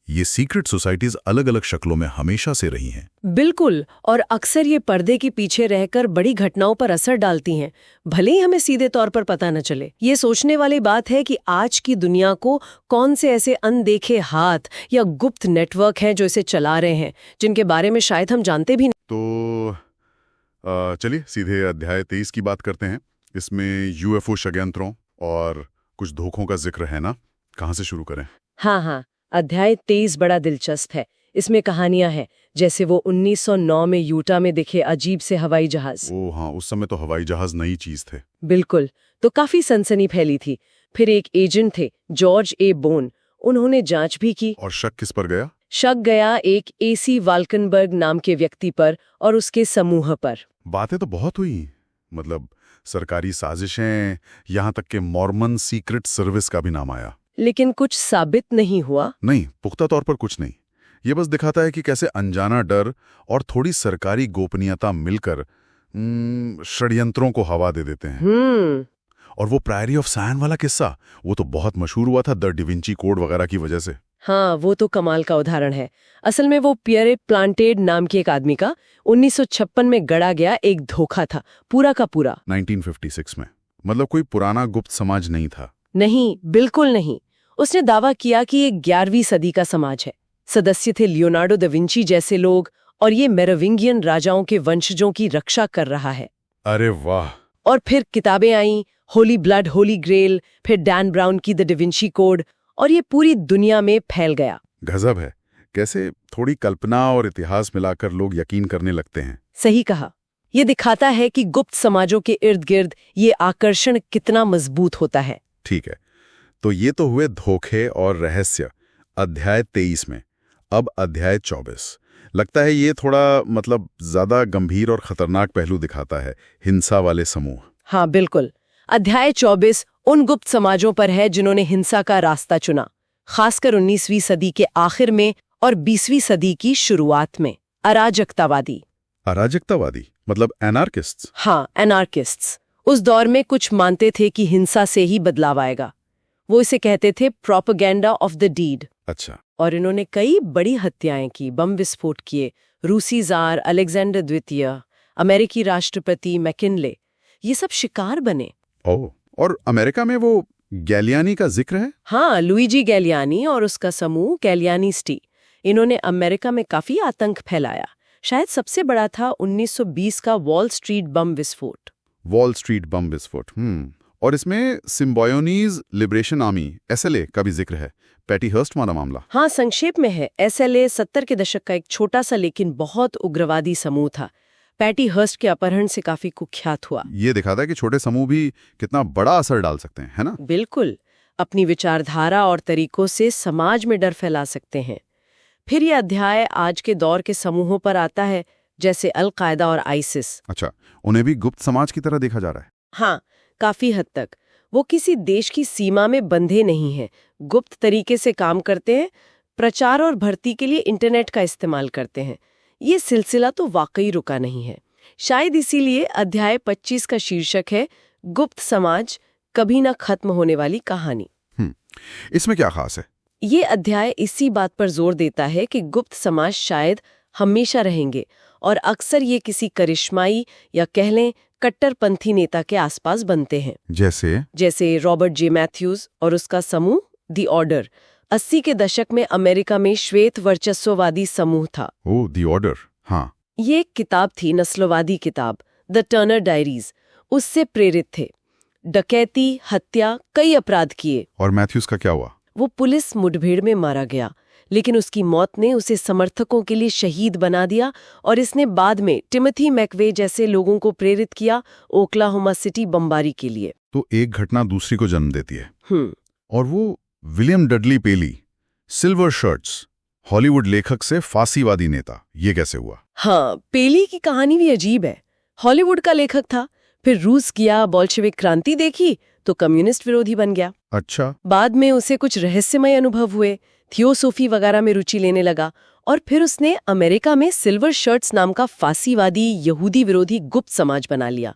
ये सीक्रेट सोसाइटीज अलग अलग शक्लों में हमेशा से रही हैं। बिल्कुल, और अक्सर ये पर्दे के पीछे रहकर बड़ी घटनाओं पर असर डालती हैं, भले ही हमें सीधे तौर पर पता न चले। ये सोचने वाली बात है कि आज की दुनिया को कौन से ऐसे अनदेखे हाथ या गुप्त नेटवर्क हैं जो इसे चला रहे हैं, जिनके बारे में शायद हम जानते भी नहीं। तो चलिए सीधे अध्याय 23 की बात करते हैं। इसमें यूएफओ षड्यंत्रों और कुछ धोखों का जिक्र है ना? कहाँ से शुरू करें? हाँ, अध्याय 23 बड़ा दिलचस्प है। इसमें कहानियां हैं, जैसे वो 1909 में यूटा में दिखे अजीब से हवाई जहाज। ओ हाँ, उस समय तो हवाई जहाज नई चीज थे। बिल्कुल, तो काफी सनसनी फैली थी। फिर एक एजेंट थे, जॉर्ज ए बोन, उन्होंने जांच भी की। और शक किस पर गया? शक गया एक एसी वाल्कनबर्ग नाम के व्यक्ति पर और उसके समूह पर। बातें तो बहुत हुई, मतलब सरकारी साजिशें, यहाँ तक के मॉर्मन सीक्रेट सर्विस का भी नाम आया। लेकिन कुछ साबित नहीं हुआ। नहीं, पुख्ता तौर पर कुछ नहीं। ये बस दिखाता है कि कैसे अनजाना डर और थोड़ी सरकारी गोपनीयता मिलकर षड्यंत्रों को हवा दे देते हैं। और वो प्रायरी ऑफ सैन वाला किस्सा, वो तो बहुत मशहूर हुआ था द डिविंची कोड वगैरह की वजह से। हाँ, वो तो कमाल का उदाहरण है। असल में वो पियरे प्लांटेड नाम के एक आदमी का 1956 में गढ़ा गया एक धोखा था, पूरा का पूरा। 1956 में? मतलब कोई पुराना गुप्त समाज नहीं था? नहीं, बिल्कुल नहीं। उसने दावा किया कि ये 11वीं सदी का समाज है। सदस्य थे लियोनार्डो दा विंची जैसे लोग, और ये मेरोविंगियन राजाओं के वंशजों की रक्षा कर रहा है। अरे वाह! और फिर किताबें आईं, होली ब्लड, होली ग्रेल, फिर डैन ब्राउन की द डिविंची कोड, और ये पूरी दुनिया में फैल गया। गजब है, कैसे थोड़ी कल्पना और इतिहास मिलाकर लोग यकीन करने लगते हैं। सही कहा। ये दिखाता है कि गुप्त समाजों के इर्द गिर्द ये आकर्षण कितना मजबूत होता है। ठीक है, तो ये तो हुए धोखे और रहस्य अध्याय 23 में। अब अध्याय 24 लगता है ये थोड़ा मतलब ज्यादा गंभीर और खतरनाक पहलू दिखाता है, हिंसा वाले समूह। हाँ बिल्कुल, अध्याय 24 उन गुप्त समाजों पर है जिन्होंने हिंसा का रास्ता चुना, खासकर 19वीं सदी के आखिर में और 20वीं सदी की शुरुआत में। अराजकतावादी। अराजकतावादी मतलब एनार्किस्ट्स? हाँ, एनार्किस्ट्स। उस दौर में कुछ मानते थे कि हिंसा से ही बदलाव आएगा। वो इसे कहते थे प्रोपेगेंडा ऑफ द डीड। अच्छा। और इन्होंने कई बड़ी हत्याएं की, बम विस्फोट किए। रूसी जार अलेक्जेंडर द्वितीय, अमेरिकी राष्ट्रपति मैकिनले, ये सब शिकार बने। ओह, और अमेरिका में वो गैलियानी का जिक्र है? हाँ, लुइजी गैलियानी और उसका समूह गैलियानिस्टी, इन्होंने अमेरिका में काफी आतंक फैलाया। शायद सबसे बड़ा था 1920 का वॉल स्ट्रीट बम विस्फोट। वॉल स्ट्रीट बम विस्फोट। और इसमें सिम्बायोनीज लिबरेशन आर्मी एसएलए का भी जिक्र है, पैटी हर्स्ट वाला मामला। हाँ, संक्षेप में है। एसएलए 70 के दशक का एक छोटा सा लेकिन बहुत उग्रवादी समूह था। पैटी हर्स्ट के अपहरण से काफी कुख्यात हुआ। ये दिखाता है कि छोटे समूह भी कितना बड़ा असर डाल सकते हैं, है ना? बिल्कुल, अपनी विचारधारा और तरीकों से समाज में डर फैला सकते हैं। फिर ये अध्याय आज के दौर के समूहों पर आता है, जैसे अल-कायदा और आइसिस। अच्छा, उन्हें भी गुप्त समाज की तरह देखा जा रहा है? हाँ, काफी हद तक। वो किसी देश की सीमा में बंधे नहीं हैं, गुप्त तरीके से काम करते हैं, प्रचार और भर्ती के लिए इंटरनेट का इस्तेमाल करते हैं। ये सिलसिला तो वाकई रुका नहीं है। शायद इसीलिए अध्याय 25 का शीर्षक है गुप्त समाज, कभी न खत्म होने वाली कहानी। इसमें क्या खास है? ये अध्याय इसी बात पर जोर देता है कि गुप्त समाज शायद हमेशा रहेंगे और अक्सर ये किसी करिश्माई या कह लें कट्टरपंथी नेता के आसपास बनते हैं। जैसे रॉबर्ट जे मैथ्यूज और उसका समूह द ऑर्डर। 80 के दशक में अमेरिका में श्वेत वर्चस्ववादी समूह था। ओह, द ऑर्डर। हाँ, ये एक किताब थी, नस्लवादी किताब, द टर्नर डायरीज। उससे प्रेरित थे। डकैती, हत्या, कई अपराध किए। और मैथ्यूज का क्या हुआ? वो पुलिस मुठभेड़ में मारा गया, लेकिन उसकी मौत ने उसे समर्थकों के लिए शहीद बना दिया और इसने बाद में टिमोथी मैकवे जैसे लोगों को प्रेरित किया ओक्लाहोमा सिटी बमबारी के लिए। तो एक घटना दूसरी को जन्म देती है। और वो विलियम डडली पेली, सिल्वर शर्ट्स, हॉलीवुड लेखक से फांसीवादी नेता, ये कैसे हुआ? हाँ, पेली की कहानी भी अजीब है। हॉलीवुड का लेखक था, फिर रूस गया, बोल्शेविक क्रांति देखी तो कम्युनिस्ट विरोधी बन गया। अच्छा। बाद में उसे कुछ रहस्यमय अनुभव हुए, थियोसोफी वगैरह में रुचि लेने लगा और फिर उसने अमेरिका में सिल्वर शर्ट्स नाम का फांसीवादी यहूदी विरोधी गुप्त समाज बना लिया,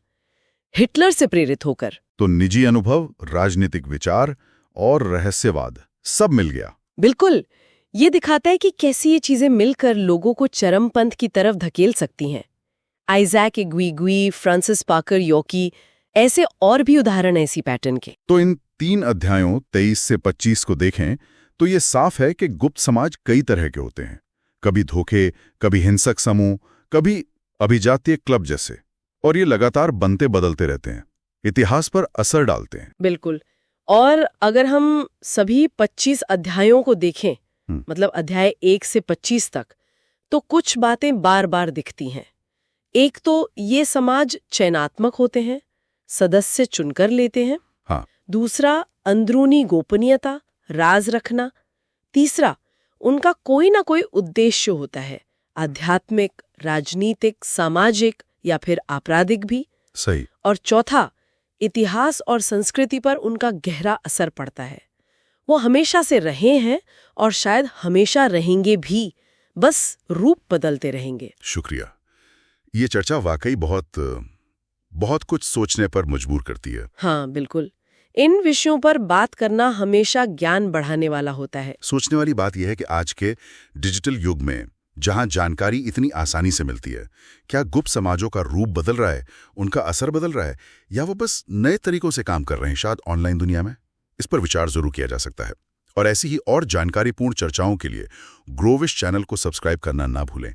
हिटलर से प्रेरित होकर। तो निजी अनुभव, राजनीतिक विचार और रहस्यवाद सब मिल गया। बिल्कुल। ये दिखाता है कि कैसी ये चीजें मिलकर लोगों को चरमपंथ की तरफ धकेल सकती हैं। आइजैक इग्विगुई, फ्रांसिस पाकर योकी, ऐसे और भी उदाहरण हैं इसी पैटर्न के। तो इन 3 अध्यायों 23 से 25 को देखें तो ये साफ है कि गुप्त समाज कई तरह के होते हैं। कभी धोखे, कभी हिंसक समूह, कभी अभिजातीय क्लब जैसे, और ये लगातार बनते बदलते रहते हैं, इतिहास पर असर डालते हैं। बिल्कुल। और अगर हम सभी 25 अध्यायों को देखें, मतलब अध्याय 1 से 25 तक, तो कुछ बातें बार बार दिखती हैं। एक तो ये समाज चयनात्मक होते हैं, सदस्य चुनकर लेते हैं। हाँ। दूसरा, अंदरूनी गोपनीयता, राज रखना। तीसरा, उनका कोई ना कोई उद्देश्य होता है, आध्यात्मिक, राजनीतिक, सामाजिक या फिर आपराधिक भी। सही। और चौथा, इतिहास और संस्कृति पर उनका गहरा असर पड़ता है। वो हमेशा से रहे हैं और शायद हमेशा रहेंगे भी, बस रूप बदलते रहेंगे। शुक्रिया। ये चर्चा वाकई बहुत कुछ सोचने पर मजबूर करती है। हाँ, बिल्कुल। इन विषयों पर बात करना हमेशा ज्ञान बढ़ाने वाला होता है। सोचने वाली बात यह है कि आज के डिजिटल युग में जहां जानकारी इतनी आसानी से मिलती है, क्या गुप्त समाजों का रूप बदल रहा है, उनका असर बदल रहा है, या वो बस नए तरीकों से काम कर रहे हैं शायद ऑनलाइन दुनिया में? इस पर विचार जरूर किया जा सकता है। और ऐसी ही और जानकारीपूर्ण चर्चाओं के लिए ग्रोविश चैनल को सब्सक्राइब करना ना भूलें।